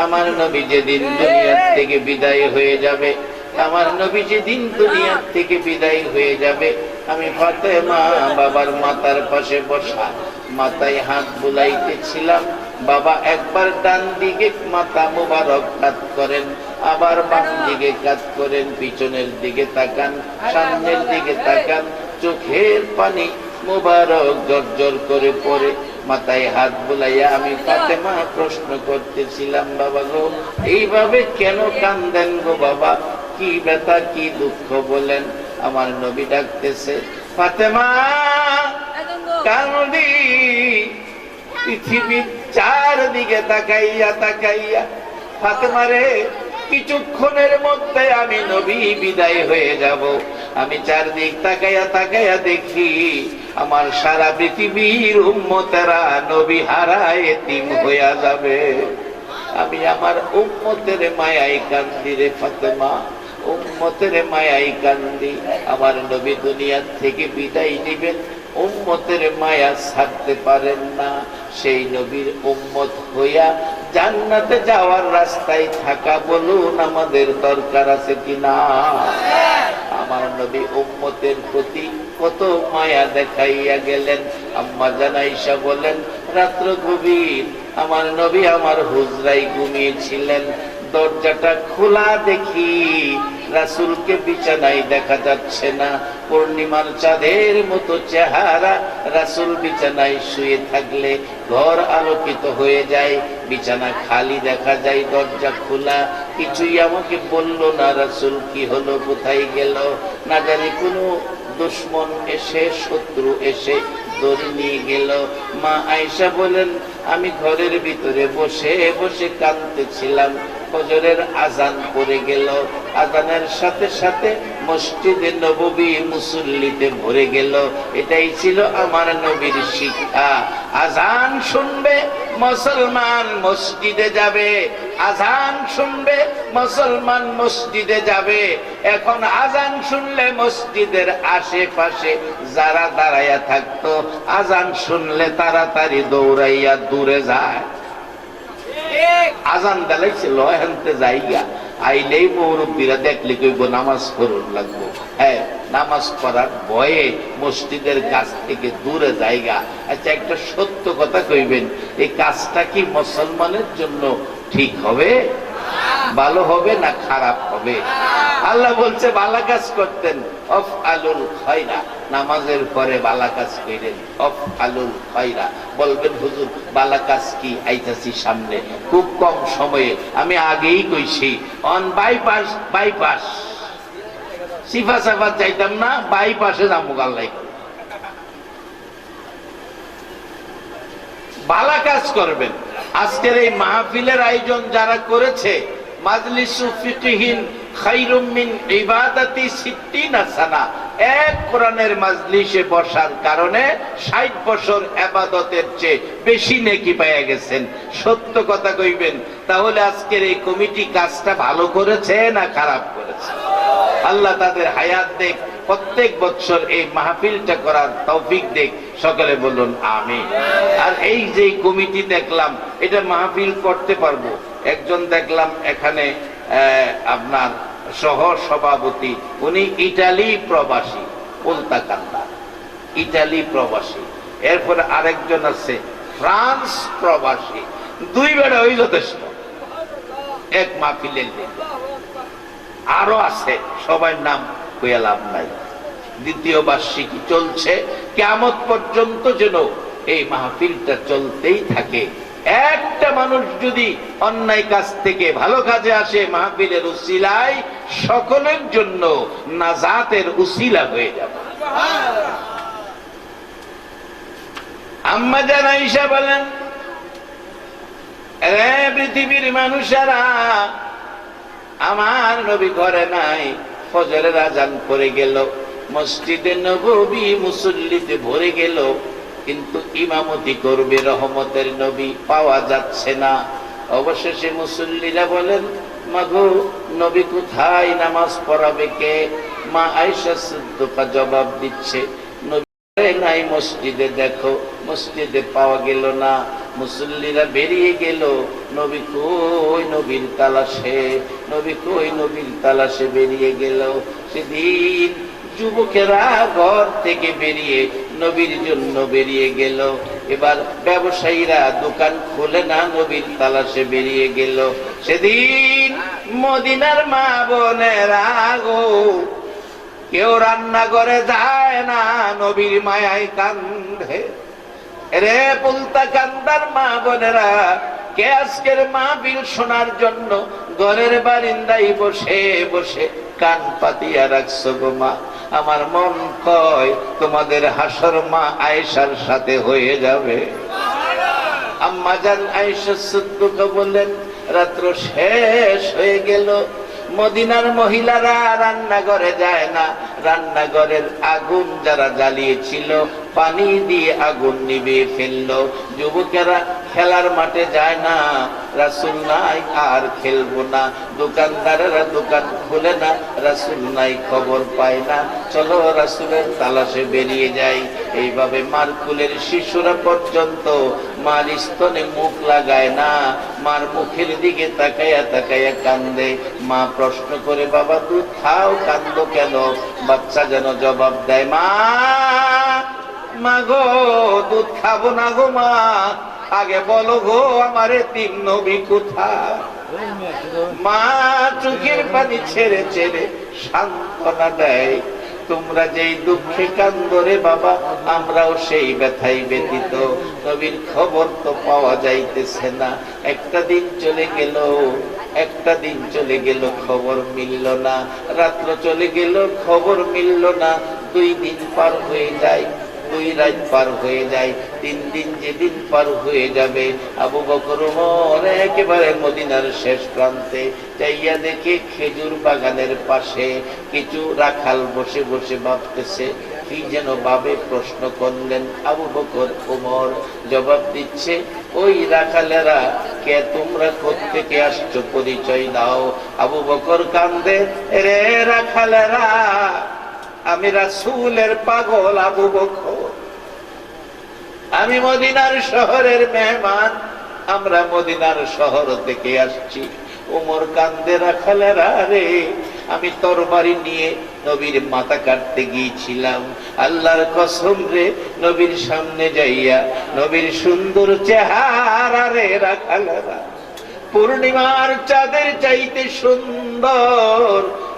আমার নবী যেদিন দুনিয়া থেকে বিদায় হয়ে যাবে, আমার নবী যেদিন দুনিয়া থেকে বিদায় হয়ে যাবে, আমি ফাতেমা বাবার মাথার পাশে বসা, মাথায় হাত বুলাইতেছিলাম। বাবা একবার ডান দিকে মাথা মুবারক কাত করেন, আবার বাম দিকে কাত করেন, পিছনের দিকে তাকান, সামনের দিকে তাকান, চোখের পানি মুবারক জর্জর করে পড়ে। মাথায় হাত বুলাইয়া আমি ফাতেমা প্রশ্ন করতেছিলাম, বাবা গো, এইভাবে কেন কান্দেন গো বাবা, কি ব্যথা কি দুঃখ বলেন? আমার নবী ডাকতেছে, ফাতেমা কান্দি, পৃথিবীর চারদিকে তাকাইয়া তাকাইয়া, ফাতেমা রে, কিছুক্ষণের মধ্যে আমি নবী বিদায় হয়ে যাব, আমি চারদিক তাকাইয়া তাকাইয়া দেখি আমার সারা পৃথিবীর উম্মতেরা নবী হারা এতিম হইয়া যাবে, আমি আমার উম্মতের মায়ায় কান্দি রে ফাতেমা, উম্মতের মায়ায় কান্দি। আমার নবী দুনিয়া থেকে বিদায় নিবেন, উম্মতের মায়া ছাড়তে পারেন না, সেই নবীর উম্মত হইয়া জান্নাতে যাওয়ার রাস্তায় থাকা বলুন আমাদের দরকার আছে কিনা? আমার নবী উম্মতের প্রতি কত মায়া দেখাইয়া গেলেন। আম্মা জান আয়েশা বলেন, রাত্র গভীর, আমার নবী আমার হুজরায় ঘুমিয়েছিলেন, দরজাটা খোলা দেখি রাসূলকে বিছানায় দেখা যাচ্ছে না, পূর্ণিমার চাঁদের মতো চেহারা, রাসূল বিছানায় শুয়ে থাকলে ঘর আলোকিত হয়ে যায়, বিছানা খালি দেখা যায়, দরজা খোলা, কিছুই আমাকে বলল না রাসূল কি হলো, কোথায় গেল, না জানি কোনো দুশমন এসে, শত্রু এসে ধরে নিয়ে গেল। মা আয়েশা বলেন, আমি ঘরের ভিতরে বসে বসে কাঁদতেছিলাম, ফজরের আজান পড়ে গেল, আজানের সাথে সাথে মসজিদে নববী মুসল্লিতে ভরে গেল। এটাই ছিল আমার নবীর শিক্ষা, আজান শুনবে মুসলমান মসজিদে যাবে, আজান শুনবে মুসলমান মসজিদে যাবে। এখন আজান শুনলে মসজিদের আশেপাশে যারা দাঁড়াইয়া থাকতো, আজান শুনলে তাড়াতাড়ি দৌড়াইয়া দূরে যায়। আজান দালাইছে লয়হান্তে যাইয়া আইলেই মুরব্বীরা দেখলে কইব নামাজ পড়ুন লাগবো, হ্যাঁ, নামাজ পড়ার ভয়ে মসজিদের কাছ থেকে দূরে জায়গা। আচ্ছা, একটা সত্য কথা কইবেন, এই কাজটা কি মুসলমানের জন্য ঠিক হবে, ভালো হবে না খারাপ হবে? আল্লাহ বলছে ভালো কাজ করতেন, আফআলুল খায়রা, নামাজের পরে ভালো কাজ করেন, আফআলুল খায়রা। বলবেন হুজুর ভালো কাজ কি, আইতাছি সামনে, খুব কম সময়ে, আমি আগেই কইছি, অন বাইপাস, বাইপাস সিফা সাফাত যাইতাম না, বাইপাসে যাবো আল্লাহ। ভালো কাজ করবেন। আজকের এই মাহফিলের আয়োজন যারা করেছে, মাজলিসু ফিকহিন খায়রুম মিন ইবাদাতি 60 সানা, এক কোরআনের মাজলিসে বসার কারণে 60 বছর ইবাদতের চেয়ে বেশি নেকি পেয়ে গেছেন। সত্য কথা কইবেন, তাহলে আজকের এই কমিটি কাজটা ভালো করেছে না খারাপ করেছে? আল্লাহ তাদের হায়াত দেখ, প্রত্যেক বছর এই মাহফিলটা করার তৌফিক দেখ। সকলে বলুন আমিন। আর এই যে কমিটি দেখলাম, এটা মাহফিল করতে পারবো। একজন দেখলাম এখানে আপনার সহ সভাপতি, উনি ইটালি প্রবাসী, পোলতাকান্দা, ইটালি প্রবাসী। এরপরে আরেকজন আছে ফ্রান্স প্রবাসী। দুই বেড়া ওই যথেষ্ট এক মাহফিলের দিন। আরো আছে, সবার নাম কইয়া লাভ নাই। দ্বিতীয় বার্ষিকী চলছে, কিয়ামত পর্যন্ত যেন এই মাহফিলটা চলতেই থাকে। একটা মানুষ যদি অন্যায় কাজ থেকে ভালো কাজে আসে, মাহফিলের উসিলায় সকলের জন্য নাজাতের উসিলা হয়ে যাবে। আম্মা জান আয়েশা বলেন, রে পৃথিবীর মানুষেরা, আমার নবী ঘরে নাই, ফজরের আজান পড়ে গেল, মসজিদে নববী মুসল্লিতে ভরে গেল, কিন্তু ইমামতি করবে রহমতের নবী পাওয়া যাচ্ছে না। অবশেষে মুসল্লিরা বলেন, মাগো নবী কোথায়, নামাজ পড়াবে কে? মা আয়েশা সিদ্দিকা জবাব দিচ্ছে, নবী নাই মসজিদে, দেখো মসজিদে পাওয়া গেল না। মুসল্লিরা বেরিয়ে গেল, নবী কই, নবীর তালাশে, নবী কই, নবীর তালাশে বেরিয়ে গেল। সেদিন যুবকেরা ঘর থেকে বেরিয়ে নবীর জন্য বেরিয়ে গেল। এবার ব্যবসায়ীরা দোকান খুলে না, নবীর তালাশে বেরিয়ে গেল। সেদিন মদিনার মা বোনেরা গো, কেউ রান্না করে যায় না, নবীর মায়ায় কান্দে। রে পোলতাকান্দার মা বোনেরা, কে আজকের মাহফিল শোনার জন্য ঘরের বারিন্দায় বসে বসে কান পাতিয়া রাখছো গো মা? আমার মন কয় তোমাদের হাসর মা আয়েশার সাথে হয়ে যাবে। আম্মা জান আয়েশা সিদ্দিকা বলেন, রাত্র শেষ হয়ে গেল, মদিনার মহিলারা রান্নাঘরে যায় না, রান্নাঘরের আগুন যারা জ্বালিয়েছিল পানি দিয়ে আগুন নিভিয়ে ফেললো। যুবকেরা খেলার মাঠে যায় না, রাসূল নাই আর খেলবো না। দোকানদারেরা দোকান খুলে না, রাসূল নাই খবর পায় না, চলো রাসূলের তালাশে বেরিয়ে যাই। এইভাবে মার কুলের শিশুরা পর্যন্ত মার স্তনে মুখ লাগায় না, মার মুখের দিকে তাকাইয়া তাকাইয়া কান্দে। মা প্রশ্ন করে, বাবা দুধ খাও, কান্দো কেন? বাচ্চা যেন জবাব দেয়, মা, মা গো দুধ খাবো না গো মা, আগে বলো গো আমারে তিন নবী কোথায়? মা চোখের পানি ছেড়ে ছেড়ে সান্ত্বনা দেয়, তোমরা যেই দুঃখে কান্দরে বাবা, আমরাও সেই ব্যথাই ব্যতীত। নবীর খবর তো পাওয়া যাইতেছে না। একটা দিন চলে গেল, একটা দিন চলে গেল, খবর মিলল না। রাত্র চলে গেল, খবর মিলল না। 2 দিন পার হয়ে যায়, 2 রাত পার হয়ে যায়, 3 দিন যেদিন পার হয়ে যাবে, আবু বকর ওমর একেবারে মদিনার শেষ প্রান্তে যাইয়া দেখে খেজুর বাগানের পাশে কিছু রাখাল বসে বসে ভাবতেছে। কি যেন ভাবে প্রশ্ন করলেন। আবু বকর ওমর জবাব দিচ্ছে, ওই রাখালেরা কে, তোমরা কোত্থেকে আসছো, পরিচয় দাও। আবু বকর কান্দে, রে রাখালেরা, আমি রাসূলের পাগল আবু বকর, আমি মদিনার শহরের মেহমান, আমরা মদিনার শহর থেকে আসছি। ওমর কান্দে, রাখালেরা রে, আমি তরবারি নিয়ে নবীর মাথা কাটতে গিয়েছিলাম, আল্লাহর কসম রে, নবীর সামনে যাইয়া নবীর সুন্দর চেহারা রে রাখালেরা, পূর্ণিমার চাঁদের চাইতে সুন্দর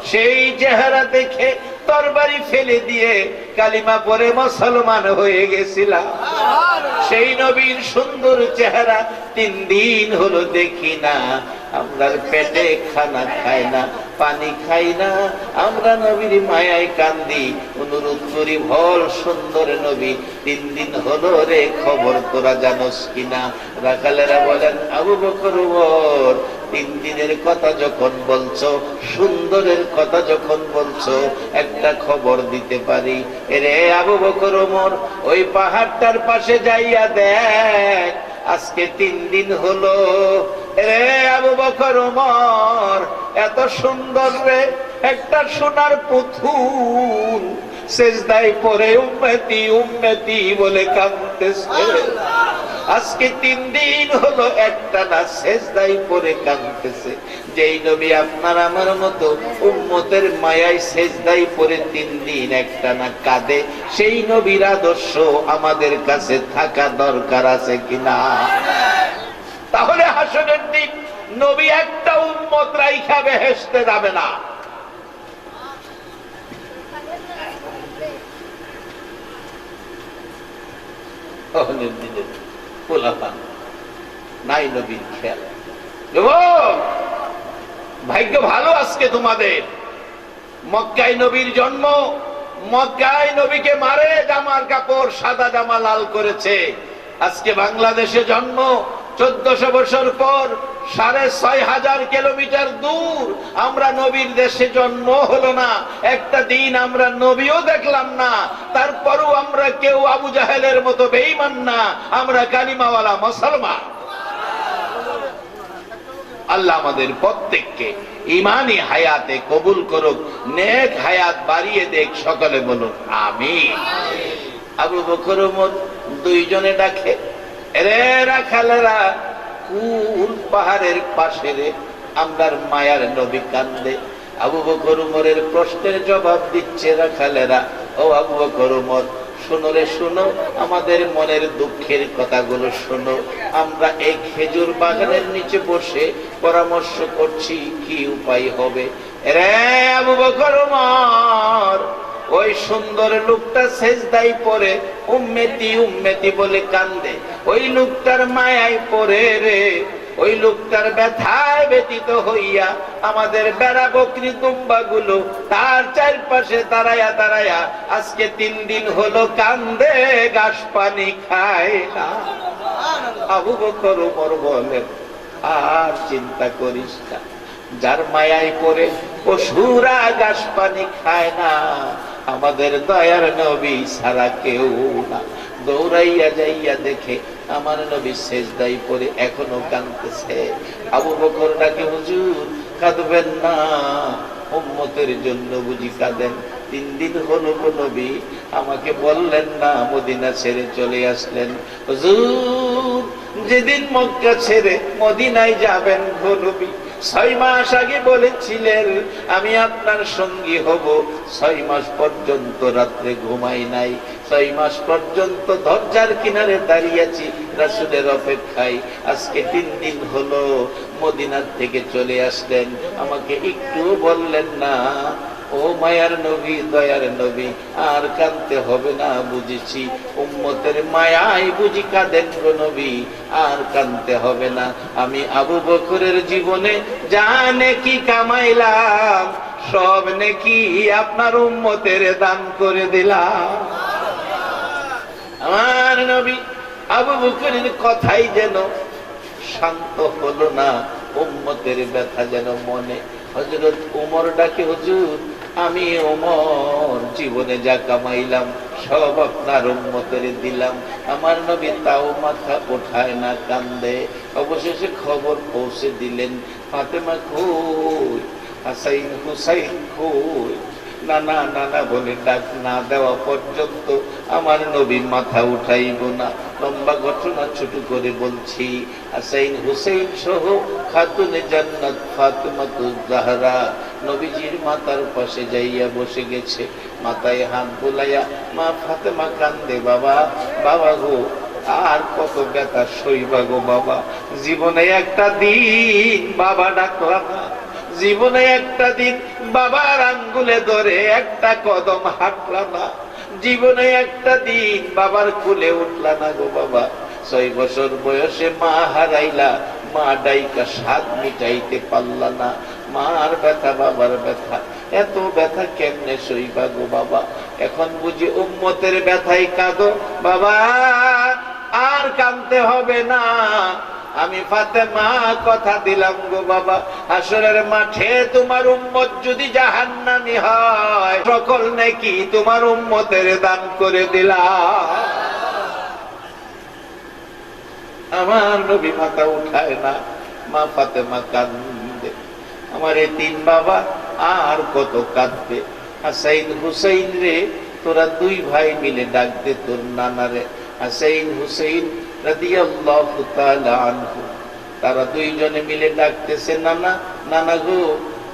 সেই চেহারা দেখে তরবারি ফেলে দিয়ে কালিমা পরে মুসলমান হয়ে গেছিলাম। সেই নবীর সুন্দর চেহারা 3 দিন হলো দেখি না। আমরা পেটে খানা খাই না, পানি খাই না, আমরা নবীর মায়ায় কান্দি, অনুরোধ করি ভল সুন্দর নবী 3 দিন হলো রে, খবর তোরা জানোস কিনা? রাখালেরা বলেন, আবু বকর ওমর 3 দিনের কথা যখন বলছো, সুন্দরের কথা যখন বলছো, একটা খবর দিতে পারি। রে আবু বকর ওমর, ওই পাহাড়টার পাশে যাইয়া দেখ, আজকে 3 দিন হলো। রে আবু বকর ওমর, এত সুন্দর রে, একটা সোনার পুতুল সেজদায় পড়ে উম্মতি উম্মতি বলে কাঁদতেছে। আজকে 3 দিন হলো একটা না সেজদায় পড়ে কাঁদতেছে। যেই নবী আপনার আমার মতো উম্মতের মায়ায় সেজদায় পড়ে 3 দিন একটা না কাঁদে, সেই নবীর আদর্শ আমাদের কাছে থাকা দরকার আছে কিনা? তাহলে হাসরের দিন নবী একটা উম্মত রাইখা বেহেশতে যাবে না। নাই নবীর খেয়াল। ভাগ্য ভালো আজকে তোমাদের, মক্কায় নবীর জন্ম, মক্কায় নবীকে মারে জামার কাপড় সাদা জামা লাল করেছে। আজকে বাংলাদেশে জন্ম, 1400 বছর পর 6500 কিলোমিটার দূর আমরা নবীর দেশে জন্ম হলো না, একটা দিন আমরা নবীও দেখলাম না, তারপরও আমরা কেউ আবু জাহেলের মতো বেঈমান না, আমরা কালিমাওয়ালা মুসলমান। আল্লাহ আমাদের প্রত্যেককে ইমানি হায়াতে কবুল করুক, নেক হায়াত বাড়িয়ে দেখ, সকলে বলুন আমিন। আবু বকর ওমর 2 জনে ডাকে, রে রাখালেরা, কোন পাহাড়ের পাশে রে আমরার মায়ার নবী কান্দে? আবু বকর ওমরের প্রশ্নের জবাব দিচ্ছে রাখালেরা, ও আবু বকর ওমর, শোনো রে শোনো, আমাদের মনের দুঃখের কথাগুলো শোনো। আমরা এই খেজুর বাগানের নিচে বসে পরামর্শ করছি কি উপায় হবে। রে আবু বকর ওমর, ওই সুন্দর লোকটা সেজদায় পড়ে উম্মতি উম্মতি বলে কান্দে, ওই লোকটার মায়ায় পড়ে রে, ওই লোকটার ব্যথায় ব্যতীত হইয়া আমাদের বেড়া বকরি দুম্বা গুলো তার চারপাশে দাঁড়ায়া দাঁড়ায়া আজকে 3 দিন হলো কান্দে, ঘাস পানি খায় না। আবু বকর ওমর বলেন, আর চিন্তা করিস না, যার মায়ায় পড়ে পশুরা ঘাস পানি খায় না, আমাদের দয়ার নবী ছাড়া কেউ না। দৌড়াইয়া যাইয়া দেখে আমার নবী সেজদায় পড়ে এখনো কাঁদতেছে। আবু বকর ডাকে, হুজুর কাঁদবেন না, উম্মতের জন্য বুঝি কাঁদেন? 3 দিন হলো গো নবী, আমাকে বললেন না, মদিনা ছেড়ে চলে আসলেন। হুজুর যেদিন মক্কা ছেড়ে মদিনায় যাবেন গো নবী, 6 মাস আগে বলেছিলেন আমি আপনার সঙ্গী হব। 6 মাস পর্যন্ত রাত্রে ঘুমাই নাই, 6 মাস পর্যন্ত দরজার কিনারে দাঁড়িয়েছি রাসূলের অপেক্ষায়। আজকে 3 দিন হলো মদিনার থেকে চলে আসলেন, আমাকে একটু বললেন না। ও মায়ার নবী, দয়ার নবী, আর কাঁদতে হবে না, বুঝেছি উম্মতের মায়ায় বুঝি কাঁদেন গো নবী, আর কাঁদতে হবে না। আমি আবু বকরের জীবনে যা নেকি কামাইলাম, সব নেকি আপনার উম্মতের দান করে দিলাম। আমার নবী আবু বকরের কথাই যেন শান্ত হলো না, উম্মতের ব্যথা যেন মনে। হযরত ওমর ডাকে, হুজুর আমি ওমর জীবনে যা কামাইলাম সব আপনার উম্মতের দিলাম। আমার নবী তাও মাথা ওঠায় না, কান্দে। অবশেষে খবর পৌঁছে দিলেন, ফাতেমা কই, হাসাইন হুসাইন কই? নানা নানা বলে ডাক না দেওয়া পর্যন্ত আমার নবী মাথা উঠাইব না। লম্বা ঘটনা ছোট করে বলছি। হাসাইন হুসাইন সহ খাতুনে জান্নাত ফাতেমাতুজ জাহরা নবীজির মাথার পাশে যাইয়া বসে গেছে, মাথায় হাত বুলাইয়া মা ফাতেমা কান্দে, বাবা বাবা গো, আর কত ব্যথা সইবা গো বাবা, জীবনে একটা দিন বাবা ডাকলাম না, জীবনে একটা দিন বাবার আঙ্গুলে ধরে একটা কদম হাঁটলা না, জীবনে একটা দিন বাবার কুলে উঠলা না গো বাবা। 6 বছর বয়সে মা হারাইলা, মা ডাইকা স্বাদ মিটাইতে পারলা না। মার ব্যথা বাবার ব্যথা, এত ব্যথা কেমনে সইবা গো বাবা। এখন বুঝি উম্মতের ব্যথাই কাঁদো বাবা, আর কাঁদতে হবে না। আমি ফাতেমা কথা দিলাম গো বাবা, হাসরের মাঠে তোমার উম্মত যদি জাহান্নামী হয়, সকল নেকি তোমার উম্মতের দান করে দিলাম। আমার নবী মাথা উঠায় না, মা ফাতেমা কান্দে। আমার এই 3 বাবা আর কত কাঁদবে। হাসাইন হুসাইন রে, তোরা 2 ভাই মিলে ডাক দে তোর নানারে। হাসাইন হুসাইন রাদিয়াল্লাহু তাআলা আনহু, তারা 2 জনে মিলে ডাকতেছে, নানা নানা গো,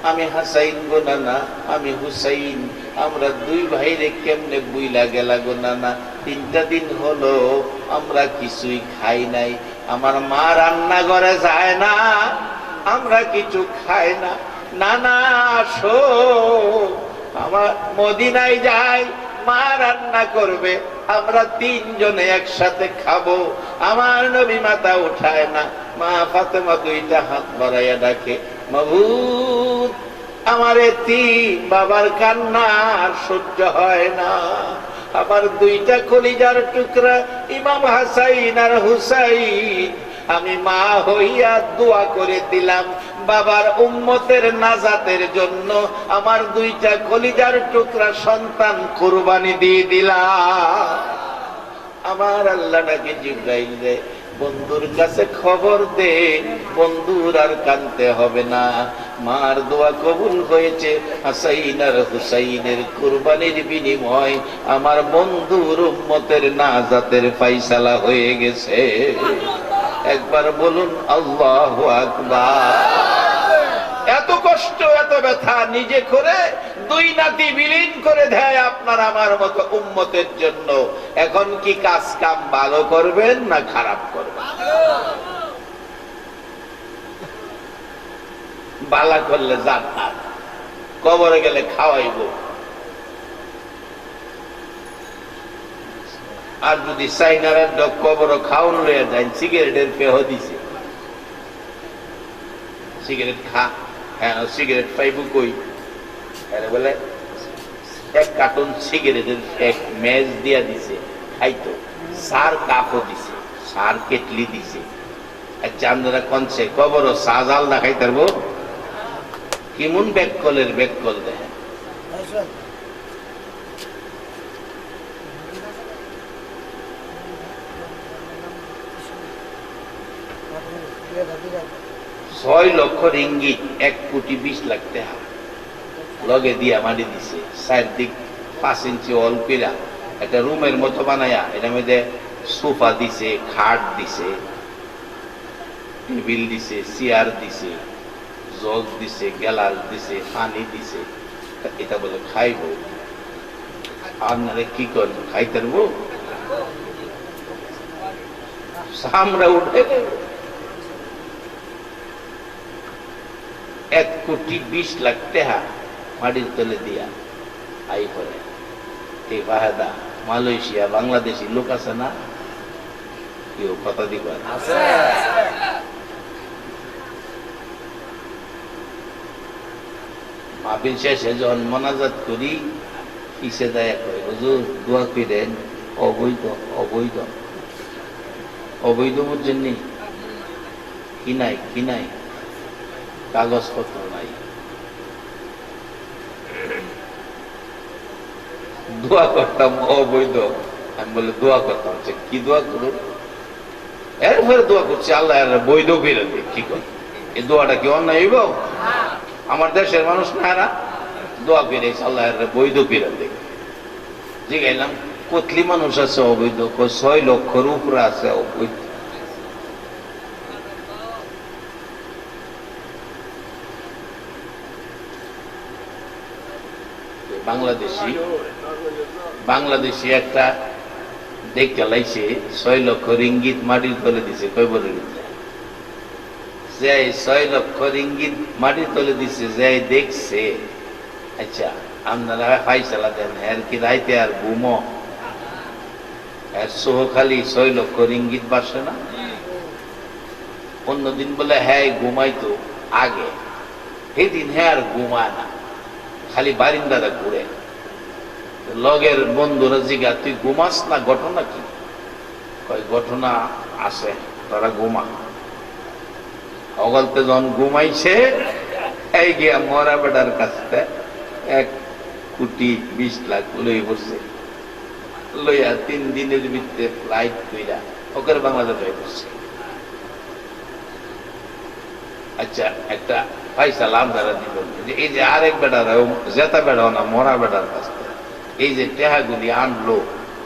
আমি হাসাইন গো নানা, আমি হুসাইন, আমরা 2 ভাই রে কেমনে বুইলা গেলা গো নানা। 3টা দিন হলো আমরা কিছুই খাই নাই, আমার মা রান্না ঘরে যায় না, আমরা কিছু খাই না। নানা আসো, আমার মদিনায় যাই, মা রান্না করবে, আমরা 3 জনে একসাথে খাবো। আমার নবী মাথা উঠায় না, মা ফাতেমা 2টা হাত বাড়াইয়া ডাকে, মাবুদ আমার 3 বাবার কান্না আর সহ্য হয় না। আমার 2টা কলিজার টুকরা ইমাম হাসাইন আর হুসাইন, আমি মা হইয়া দোয়া করে দিলাম বাবার উম্মতের নাজাতের জন্য, আমার 2টা কলিজার টুকরা সন্তান কুরবানি দিয়ে দিলাম। আমার আল্লাহ নাকি জিবরাইল রে, বন্ধুর কাছে খবর দে, বন্ধুর আর কানতে হবে না, মার দোয়া কবুল হয়েছে। হাসাইন আর হুসাইনের কুরবানির বিনিময় আমার বন্ধুর উম্মতের নাজাতের ফায়সালা হয়ে গেছে। একবার বলুন আল্লাহু আকবার। এত কষ্ট এত ব্যথা নিজে করে 2 নাতি বিলীন করে দেয় আপনার আমার মতো উম্মতের জন্য। এখন কি কাজ কাম ভালো করবেন না খারাপ করবেন? বালা করলে জান্নাত, কবরে গেলে খাওয়াইব। আর যদি চাইনারের কবর খাওয়ান লইয়া যায়, সিগারেটের পেহ দিছে, সিগারেট খা, হ্যাঁ সিগারেট পাইব কই, বলে 1 কার্টন সিগারেটের 1 মেজ দিয়া দিছে, খাইতো। সার কাপও দিছে, সার কেটলি দিছে। আচ্ছা আপনারা কনছে কবর সাজাল না খাইতে পারবো? কেমন ব্যাককলের ব্যাককল দেয়। ছয় লক্ষ রিঙ্গিত, 1 কোটি 20 লাখ টাকা লগে দিয়া মাটি দিছে। 4 দিক 5 ইঞ্চি অল কইরা একটা রুমের মতো বানায়া, এটার মধ্যে সোফা দিছে, খাট দিছে, টেবিল দিছে, চেয়ার দিছে, জগ দিছে, গ্লাস দিছে, পানি দিছে। এটা বলে খাইব। আপনারা কি করবো? খাইতে পারবো? আমরা উঠে 1 কোটি 20 লাখ টাকা মাটির তলে দিয়া আই করে। এই বাহাদা মালয়েশিয়া বাংলাদেশি লোক আছে না, কেউ কথা দিবার মাহফিল শেষে যখন মোনাজাত করি, কিসে দেয় কয়, হুজুর দোয়া করেন। অবৈধ অবৈধ অবৈধ বুঝছেন নি? কি নাই কি নাই, কাগজপত্র নাই, দোয়া করতাম অবৈধ। আমি বলে দোয়া করতাম, কি দোয়া করুন? এরপরে দোয়া করছি আল্লাহ বৈধ ফিরে দেখ। কি কর, এই দোয়াটা কি অন্যায় হইব? আমার দেশের মানুষ না এরা দোয়া ফিরে আল্লাহ বৈধ ফিরে দেখ। জিগাইলাম কতলি মানুষ আছে অবৈধ? 6 লক্ষর উপরে আছে অবৈধ। বাংলাদেশি একটা দেখতে লাইছে 6 লক্ষ রিঙ্গিত মাটির তলে দিছে। কয় বছর? যে 6 লক্ষ রিঙ্গিত মাটি তুলে দিচ্ছে, যে দেখছে। আচ্ছা আপনারা ফাইসালা দেন, এর কি রাইতে আর ঘুমো? এর সোহ খালি 6 লক্ষ রিঙ্গিত বাসে না? অন্যদিন বলে হ্যাঁ ঘুমাইতো আগে, সেদিন হ্যাঁ আর ঘুমায় না, খালি বারিন্দাটা ঘুরে। লগের বন্ধুরা জিগা তুই ঘুমাস না, ঘটনা কি? কয় ঘটনা আছে, তারা ঘুমা। অগলতে যখন ঘুমাইছে, এই গিয়া মরা বেটার কাছে 1,20,00,000 লই পড়ছে। লইয়া 3 দিনের ভিতরে ফ্লাইট কইরা ওকে বাংলাদেশ হয়ে পড়ছে। আচ্ছা একটা ফাইসালা আপনারা দিবেন যে এই যে আরেক বেটার জেতা বেড়াও না, মরা বেটার কাছ থেকে এই যে টেহাগুলি আনলো,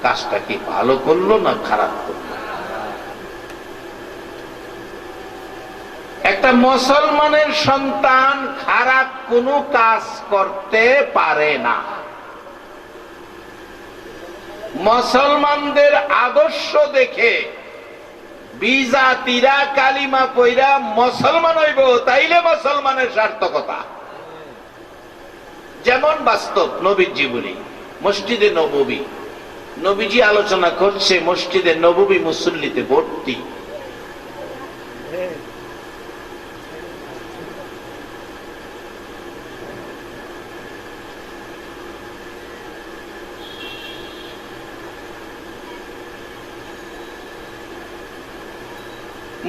কাজটা কি ভালো করলো না খারাপ করলো? একটা মুসলমানের সন্তান খারাপ কোনো কাজ করতে পারে না। মুসলমানদের আদর্শ দেখে বিজাতিরা কালিমা পইরা মুসলমান হইব, তাইলে মুসলমানের সার্থকতা। যেমন বাস্তব নবীর জীবনী, মসজিদে নববী, নবীজি আলোচনা করছে মসজিদে নববী মুসল্লিতে ভর্তি।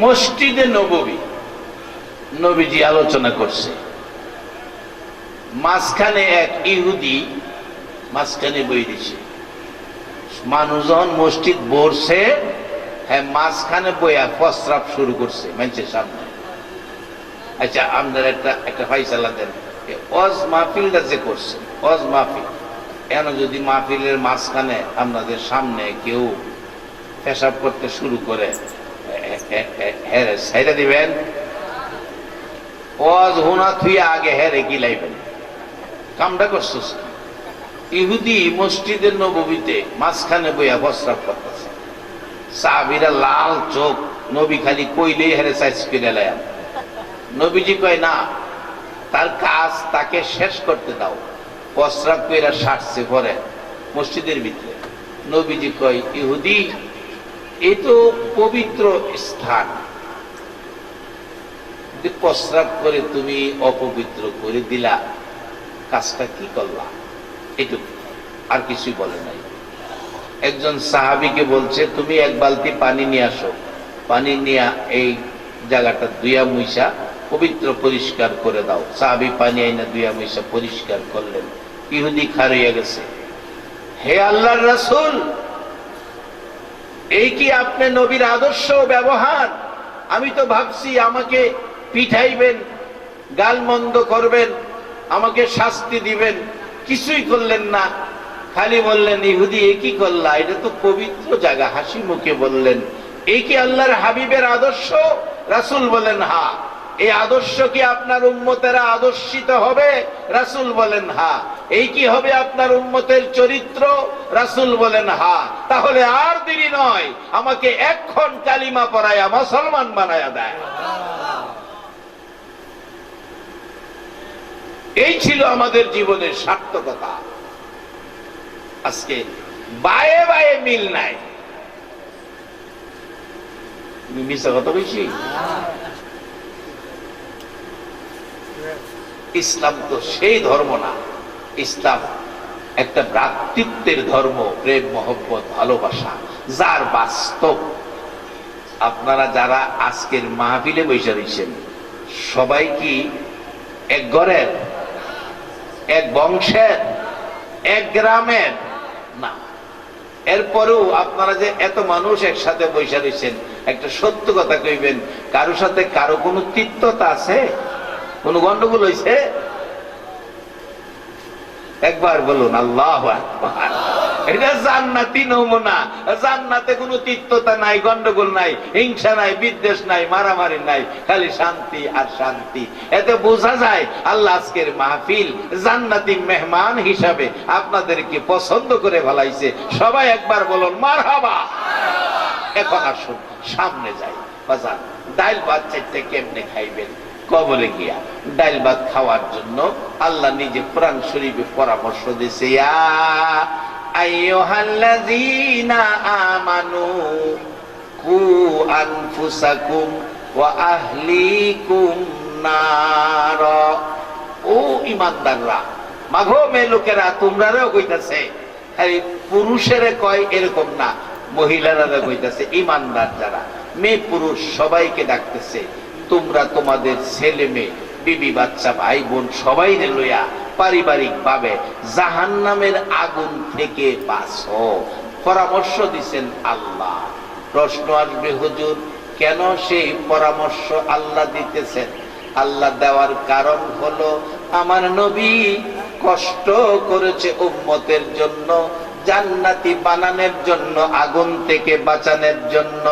মসজিদে নববী নবীজি আলোচনা করছে, মাঝখানে এক ইহুদি মাঝখানে বই দিছে। মানুষজন মসজিদ বসে, হ্যাঁ মাঝখানে বইয়া প্রস্রাব শুরু করছে মানুষের সামনে। আচ্ছা আপনার একটা ফাইসালা দেন, ওয়াজ মাহফিলটা যে করছে, ওয়াজ মাহফিল, এন যদি মাহফিলের মাঝখানে আপনাদের সামনে কেউ পেশাব করতে শুরু করে, হেরে সাইরা দিবেন? ওয়াজ হোনা থুই আগে হেরে গিলাইবেন? কামটা করছিস। ইহুদি মসজিদের নববীতে মাঝখানে বইয়া প্রস্রাব করতেছে, সাহাবীরা লাল চোখ, নবী খালি কইলেই হেরে সাইজ করে লাম। নবীজি কয় না, তার কাজ তাকে শেষ করতে দাও। প্রস্রাব কইরা সারছে পরে মসজিদের ভিতরে। নবীজি কয় ইহুদি, এই তো পবিত্র স্থান, প্রস্রাব করে তুমি অপবিত্র করে দিলা, কাজটা কি করলা? এটুকু, আর কিছুই বলে নাই। একজন সাহাবীকে বলছে তুমি 1 বালতি পানি নিয়ে আসো, পানি নিয়ে এই জায়গাটা ধুইয়া মুইসা পবিত্র পরিষ্কার করে দাও। সাহাবী পানি আইনা ধুইয়া মুইসা পরিষ্কার করলেন। ইহুদি খাড়াইয়া গেছে, হে আল্লাহর রাসূল, এই কি আপনি নবীর আদর্শ ব্যবহার? আমি তো ভাবছি আমাকে পিঠাইবেন, গালমন্দ করবেন, আমাকে শাস্তি দিবেন, কিছুই করলেন না, খালি বললেন ইহুদি এ কি করলা? এটা তো পবিত্র জায়গা। হাসি মুখে বললেন এই কি আল্লাহর হাবিবের আদর্শ? রাসূল বলেন হ্যাঁ। এই আদর্শ কি আপনার উম্মতেরা আদর্শিত হবে? রাসূল বলেন হ্যাঁ। এই কি হবে আপনার উম্মতের চরিত্র? রাসূল বলেন হ্যাঁ। তাহলে আর দেরি নয়, আমাকে এক্ষণ কালিমা পড়ায়া মুসলমান বানায়া দেয়। এই ছিল আমাদের জীবনের সার্থকতা। আজকে বায়ে বায়ে মিল নাই। মিশা কথা বেশি। ইসলাম তো সেই ধর্ম না। ইসলাম একটা ভ্রাতৃত্বের ধর্ম, প্রেম, মহব্বত, ভালোবাসা, যার বাস্তব। আপনারা যারা আজকের মাহফিলে বসে রয়েছেন, সবাই কি এক ঘরের, এক বংশের, এক গ্রামের না? এরপরেও আপনারা যে এত মানুষ একসাথে বসে রয়েছেন, একটা সত্য কথা কইবেন, কারোর সাথে কারো কোনো তিক্ততা আছে? কোন গন্ডগোল হয়েছে? একবার বলুন আল্লাহু আকবার। এটা জান্নাতি নমুনা। জান্নাতে কোনো তিক্ততা নাই, গন্ডগোল নাই, হিংসা নাই, বিদ্বেষ নাই, মারামারি নাই, খালি শান্তি আর শান্তি। এতে বোঝা যায় আল্লাহ আজকের মাহফিল জান্নাতি মেহমান হিসাবে আপনাদেরকে পছন্দ করে ভালাইছে। সবাই একবার বলুন মারহাবা। এখন আসুন সামনে যাই। বাজার ডাল ভাত চাইতে কেমনে খাইবেন? কবরে গিয়া ডাল ভাত খাওয়ার জন্য আল্লাহ নিজে কোরআন শরীফে পরামর্শ দিয়েছে, ইয়া আইয়ুহাল্লাযীনা আমানু কু আনফুসাকুম ওয়া আহলিকুম নার। ও ঈমানদাররা, মাগো মেয়ে লোকেরা, তোমরাও কইতাছে, খালি পুরুষেরে কয় এরকম না, মহিলারা কইতাছে, ঈমানদার যারা মেয়ে পুরুষ সবাইকে ডাকতেছে, তোমরা তোমাদের ছেলে মেয়ে বিবি বাচ্চা ভাই বোন সবাই লইয়া পারিবারিক ভাবে জাহান্নামের আগুন থেকে বাঁচো। পরামর্শ দিছেন আল্লাহ। প্রশ্ন আসবে, হুজুর কেন সেই পরামর্শ আল্লাহ দিতেছেন? আল্লাহ দেওয়ার কারণ হলো আমার নবী কষ্ট করেছে উম্মতের জন্য, জান্নাতি বানানোর জন্য, আগুন থেকে বাঁচানোর জন্য।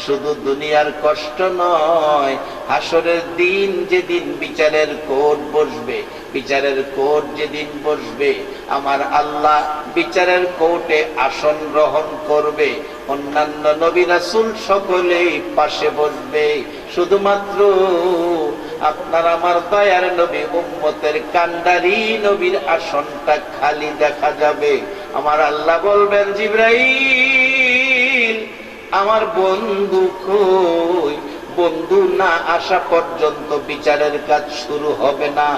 শুধু দুনিয়ার কষ্ট নয়, হাসরের দিন যেদিন বিচারের কোর্ট বসবে, বিচারের কোর্ট যেদিন বসবে, আমার আল্লাহ বিচারের কোর্টে আসন গ্রহণ করবে, অন্যান্য নবী রাসূল সকলেই পাশে বসবে, শুধুমাত্র আপনার আমার দয়ার নবী উম্মতের কান্ডারি নবীর আসনটা খালি দেখা যাবে। আমার আল্লাহ বলবেন, জিবরাইল আমার বন্ধু কই? বন্ধু না আসা পর্যন্ত বিচারের কাজ শুরু হবে না।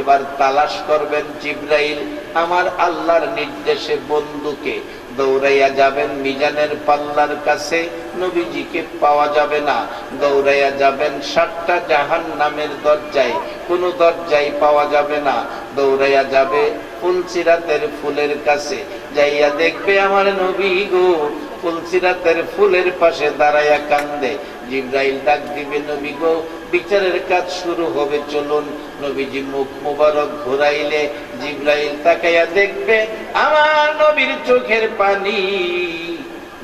এবার তালাশ করবেন জিবরাইল, আমার আল্লাহর নির্দেশে বন্ধুকে দৌড়াইয়া যাবেন মিজানের পাল্লার কাছে, নবীজিকে পাওয়া যাবে না। দৌড়াইয়া যাবেন 7টা জাহান্নামের দরজায়, কোনো দরজায় পাওয়া যাবে না। দৌড়াইয়া যাবে ফুলসিরাতের ফুলের কাছে, যাইয়া দেখবে আমার নবী গো ফুলসিরাতের ফুলের পাশে দাঁড়াইয়া কান্দে। জিবরাইল ডাক দিবে, নবী গো বিচারের কাজ শুরু হবে, চলুন। নবীজি মুখ মুবারক ঘুরাইলে জিবরাইল তাকাইয়া দেখবে আমার নবীর চোখের পানি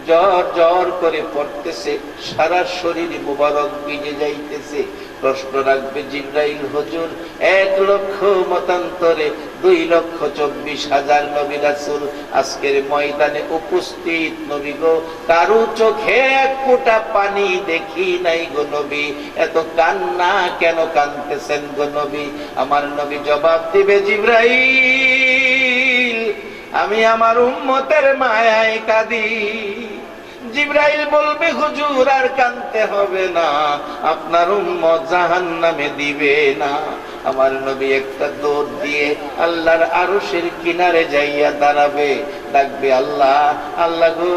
জর জর করে পড়তেছে, সারা শরীর মুবারক ভিজে যাইতেছে। প্রশ্ন রাখবে জিবরাইল, হুজুর 1 লক্ষ মতান্তরে 2,24,000 নবী রাসূল আজকের ময়দানে উপস্থিত, নবী গো কারো চোখে এক ফোঁটা পানি দেখি নাই গো নবী, এত কান্না কেন কাঁদতেছেন গো নবী? আমার নবী জবাব দিবে, জিবরাইল আমি আমার উম্মতের মায়ায় কাঁদি। জিবরাইল বলবে, হুজুর আর কাঁদতে হবে না, আপনার উম্মত জাহান্নামে দিবে না। আমার নবী একটা দৌড় দিয়ে আল্লাহর আরশের কিনারে যাইয়া দাঁড়াবে, ডাকবে, আল্লাহ আল্লাহ গো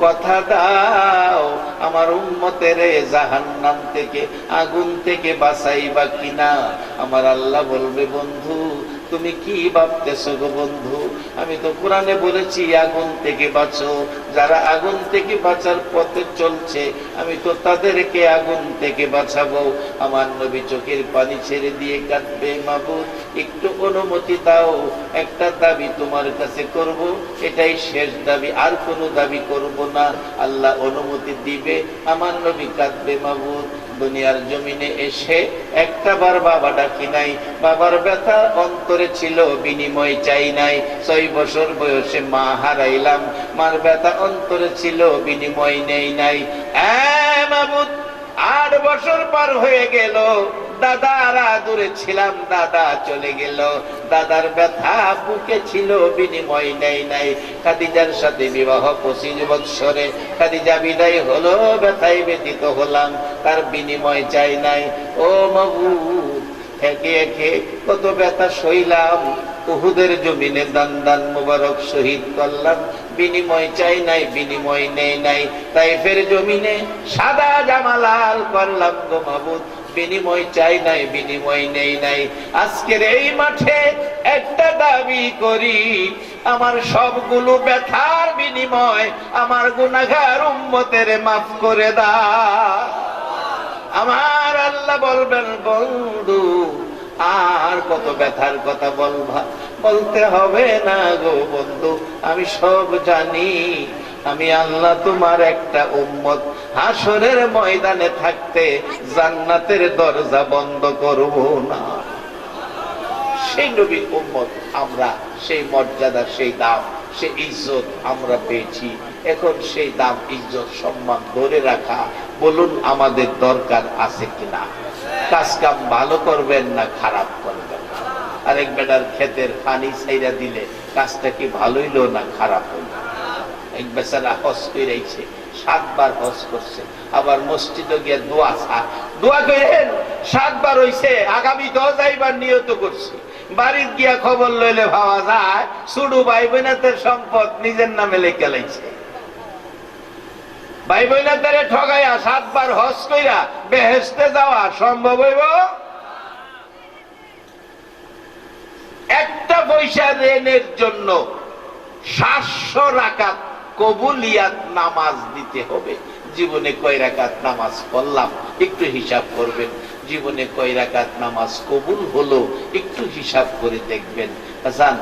কথা দাও আমার উম্মতের জাহান্নাম থেকে, আগুন থেকে বাঁচাইবা কিনা। আমার আল্লাহ বলবে, বন্ধু তুমি কি ভাবতেছো গো বন্ধু? আমি তো কোরআনে বলেছি আগুন থেকে বাঁচো। যারা আগুন থেকে বাঁচার পথে চলছে আমি তো তাদেরকে আগুন থেকে বাঁচাবো। আমার নবী চোখের পানি ছেড়ে দিয়ে কাঁদবে, মাবুদ একটু অনুমতি দাও, একটা দাবি তোমার কাছে করব, এটাই শেষ দাবি, আর কোনো দাবি করব না। আল্লাহ অনুমতি দিবে, আমার নবী কাঁদবে, মাবুদ দুনিয়ার জমিনে এসে একটা বার বাবা ডাকি নাই, বাবার ব্যথা অন্তরে ছিল বিনিময় চাই নাই। 6 বছর বয়সে মা হারাইলাম, মার ব্যথা অন্তরে ছিল বিনিময় নেই নাই। মাবুদ 8 বছর পার হয়ে গেল, দাদারা দূরে ছিলাম, দাদা চলে গেল, দাদার ব্যথা বুকে ছিল বিনিময় নেই নাই। খাদিজার সাথে বিবাহ 25 বছরে, খাদিজা বিদায় হলো, ব্যথায় ব্যতীত হলাম, তার বিনিময় চাই নাই। ও মাবুদ একে একে কত ব্যথা সইলাম, উহুদের জমিনে দান দান মুবারক শহীদ করলাম, বিনিময় চাই নাই, বিনিময় নেই নাই। তাইফের জমিনে সাদা জামা লাল করলাম গো মাবুদ, বিনিময় চাই নাই, বিনিময় নেই নাই। আজকের এই মাঠে একটা দাবি করি, আমার সবগুলো ব্যথার বিনিময় আমার গুনাহগার উম্মতের মাফ করে দাও। আমার আল্লাহ বলবেন, বন্ধু আর কত ব্যথার কথা বলবা? বলতে হবে না গো বন্ধু, আমি সব জানি। আমি আল্লাহ তোমার একটা উম্মত, হাসরের ময়দানে থাকতে জান্নাতের দরজা বন্ধ করব না। সেই নবীর উম্মত আমরা, সেই মর্যাদা, সেই দাম, সেই ইজ্জত আমরা পেয়েছি। এখন সেই দাম ইজ্জত সম্মান ধরে রাখা বলুন আমাদের দরকার আছে কিনা? কাজ কাম ভালো করবেন না খারাপ করবেন? আরেক বেটার ক্ষেতের পানি ছাইরা দিলে কাজটা কি ভালো হইলো না খারাপ হইলো? এক বেচারা হজ কইরাইছে, 7 বার হজ করছে, আবার মসজিদে গিয়ে দোয়া করেন 7 বার হইছে, আগামী 10 যাইবার নিয়ত করছি। বাড়ির গিয়া খবর লইলে ভাবা যায় শুধু ভাই বোনাদের সম্পদ নিজের নামে লেখা লাইছে। ভাই বোনাদের ঠগাইয়া 7 বার হজ কইরা বেহেশতে যাওয়া সম্ভব হইব? একটা পয়সা ঋণের জন্য 700 রাকাত কবুলিয়াত নামাজ দিতে হবে। জীবনে কয় রাকাত নামাজ পড়লাম একটু হিসাব করবেন। জীবনে কয় রাকাত নামাজ কবুল হলো একটু হিসাব করে দেখবেন। হাসান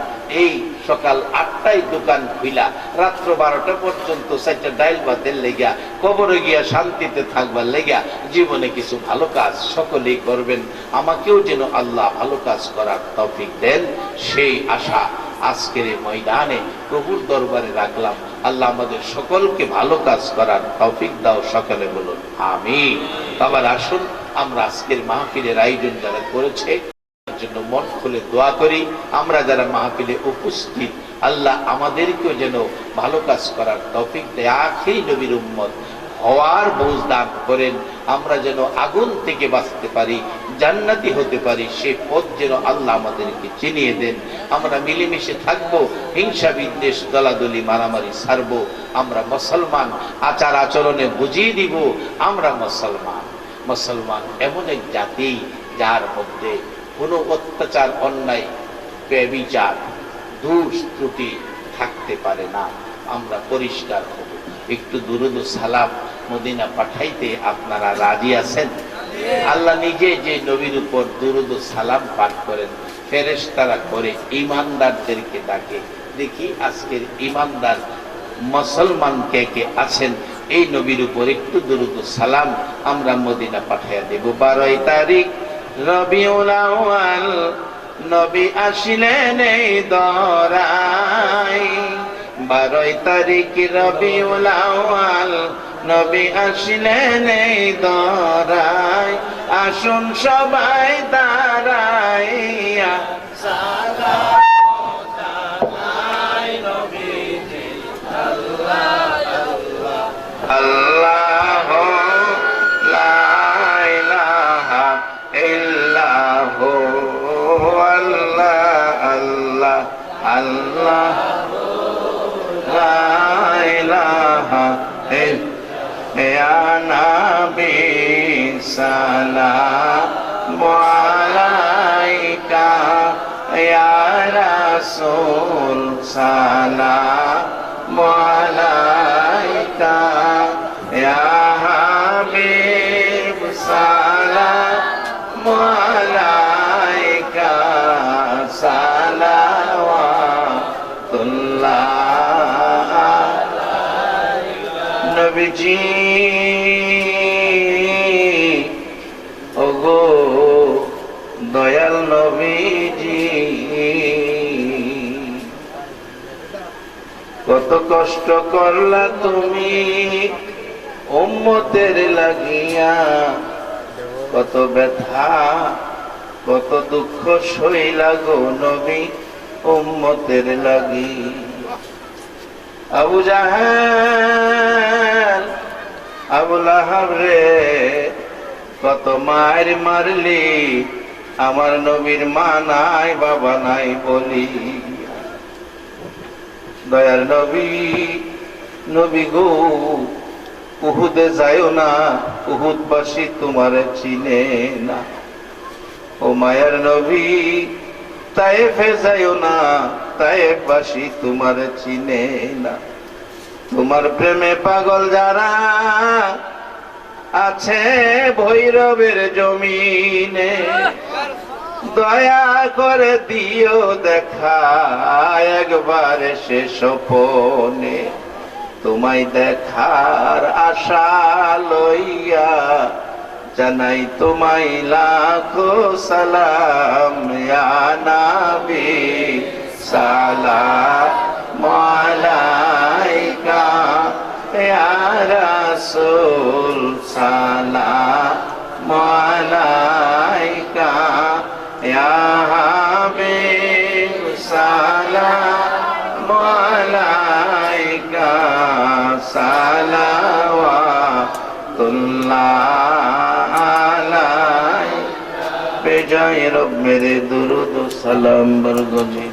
এই সকাল 8টায় দোকান খুইলা রাত্র 12টা পর্যন্ত 4টা ডাইল ভাতের লেগা কবরে গিয়া শান্তিতে থাকবার লেগা জীবনে কিছু ভালো কাজ সকলেই করবেন। আমাকেও যেন আল্লাহ ভালো কাজ করার তৌফিক দেন, সেই আশা আজকের এই ময়দানে প্রভুর দরবারে রাখলাম। আল্লাহ আমাদের সকলকে ভালো কাজ করার তৌফিক দাও, সকলে বলুন আমিন। আবার আসুন আমরা আজকের মাহফিলের আয়োজন যারা করেছে জন্য মন খুলে দোয়া করি। আমরা যারা মাহফিলে উপস্থিত আল্লাহ আমাদেরকেও যেন ভালো কাজ করার তৌফিক দেয়, আখেরি নবীর উম্মত হওয়ার বোঝ দান করেন। আমরা যেন আগুন থেকে বাঁচতে পারি, জান্নাতি হতে পারি, সে পথ যেন আল্লাহ আমাদেরকে চিনিয়ে দেন। আমরা মিলেমিশে থাকবো, হিংসা বিদ্বেষ দলাদলি মারামারি ছাড়বো। আমরা মুসলমান, আচার আচরণে বুঝিয়ে দিব আমরা মুসলমান। মুসলমান এমন এক জাতি যার মধ্যে কোনো অত্যাচার, অন্যায়, ব্যভিচার, দোষ ত্রুটি থাকতে পারে না। আমরা পরিষ্কার হব। একটু দুরুদ ও সালাম মদিনা পাঠাইতে আপনারা রাজি আছেন? আল্লাহ নিজে যে নবীর উপর দুরুদ ও সালাম পাঠ করেন, ফেরেশতারা করে ঈমানদারদেরকে ডাকে। দেখি আজকের ঈমানদার মুসলমান কে কে আছেন? এই নবীর উপর একটু দুরুদ ও সালাম আমরা মদিনা পাঠাইয়া দেব। 12 তারিখ রবিউল আউয়াল নবী আসিলেন এই দরায়। 12 তারিখ রবিউল আউয়াল নবী আসিলেন এই দরায়। আসুন সবাই দাঁড়াইয়া সালাম জানাই নবীজি। আল্লাহ আল্লাহ লা ইলাহা ইল্লাহু আল্লাহ আল্লাহ আল্লাহ লা ইলাহা ইয়া নবী সালামু আলাইকা ইয়া রাসূল সালামু আলাইকা ইয়া হাবিব সালামু আলাইকা সালাওয়াতুল্লাহ নবীজি। ওগো দয়াল নবীজি, কত কষ্ট করলা তুমি উম্মতের লাগিয়া, কত ব্যথা কত দুঃখ সইলা গো নবী উম্মতের লাগি। আবু জাহেল আবু লাহাব রে কত মার মারলি, আমার নবীর মা নাই বাবা নাই বলি। দয়াল নবী, নবী গো উহুদে যায়ও না, উহুদবাসী তোমারে চিনে না। ও মায়ার নবী তায়েফে যায়ও না, তায়েফবাসী তোমারে চিনে না। তোমার প্রেমে পাগল যারা আছে ভৈরবের জমিনে, দয়া করে দিও দেখা একবার সে স্বপনে। তোমায় দেখার আশা লইয়া জানাই তোমায় লাখো সালাম ইয়া নবী সালামু আলাইকা ইয়া রাসূল সালাম আলাইকা ইয়া হাবিব সালাম আলাইকা সালাওয়াতুল্লাহ আলাইকা বেজায় রব মেরে দুরুদ ও সালাম বরগজি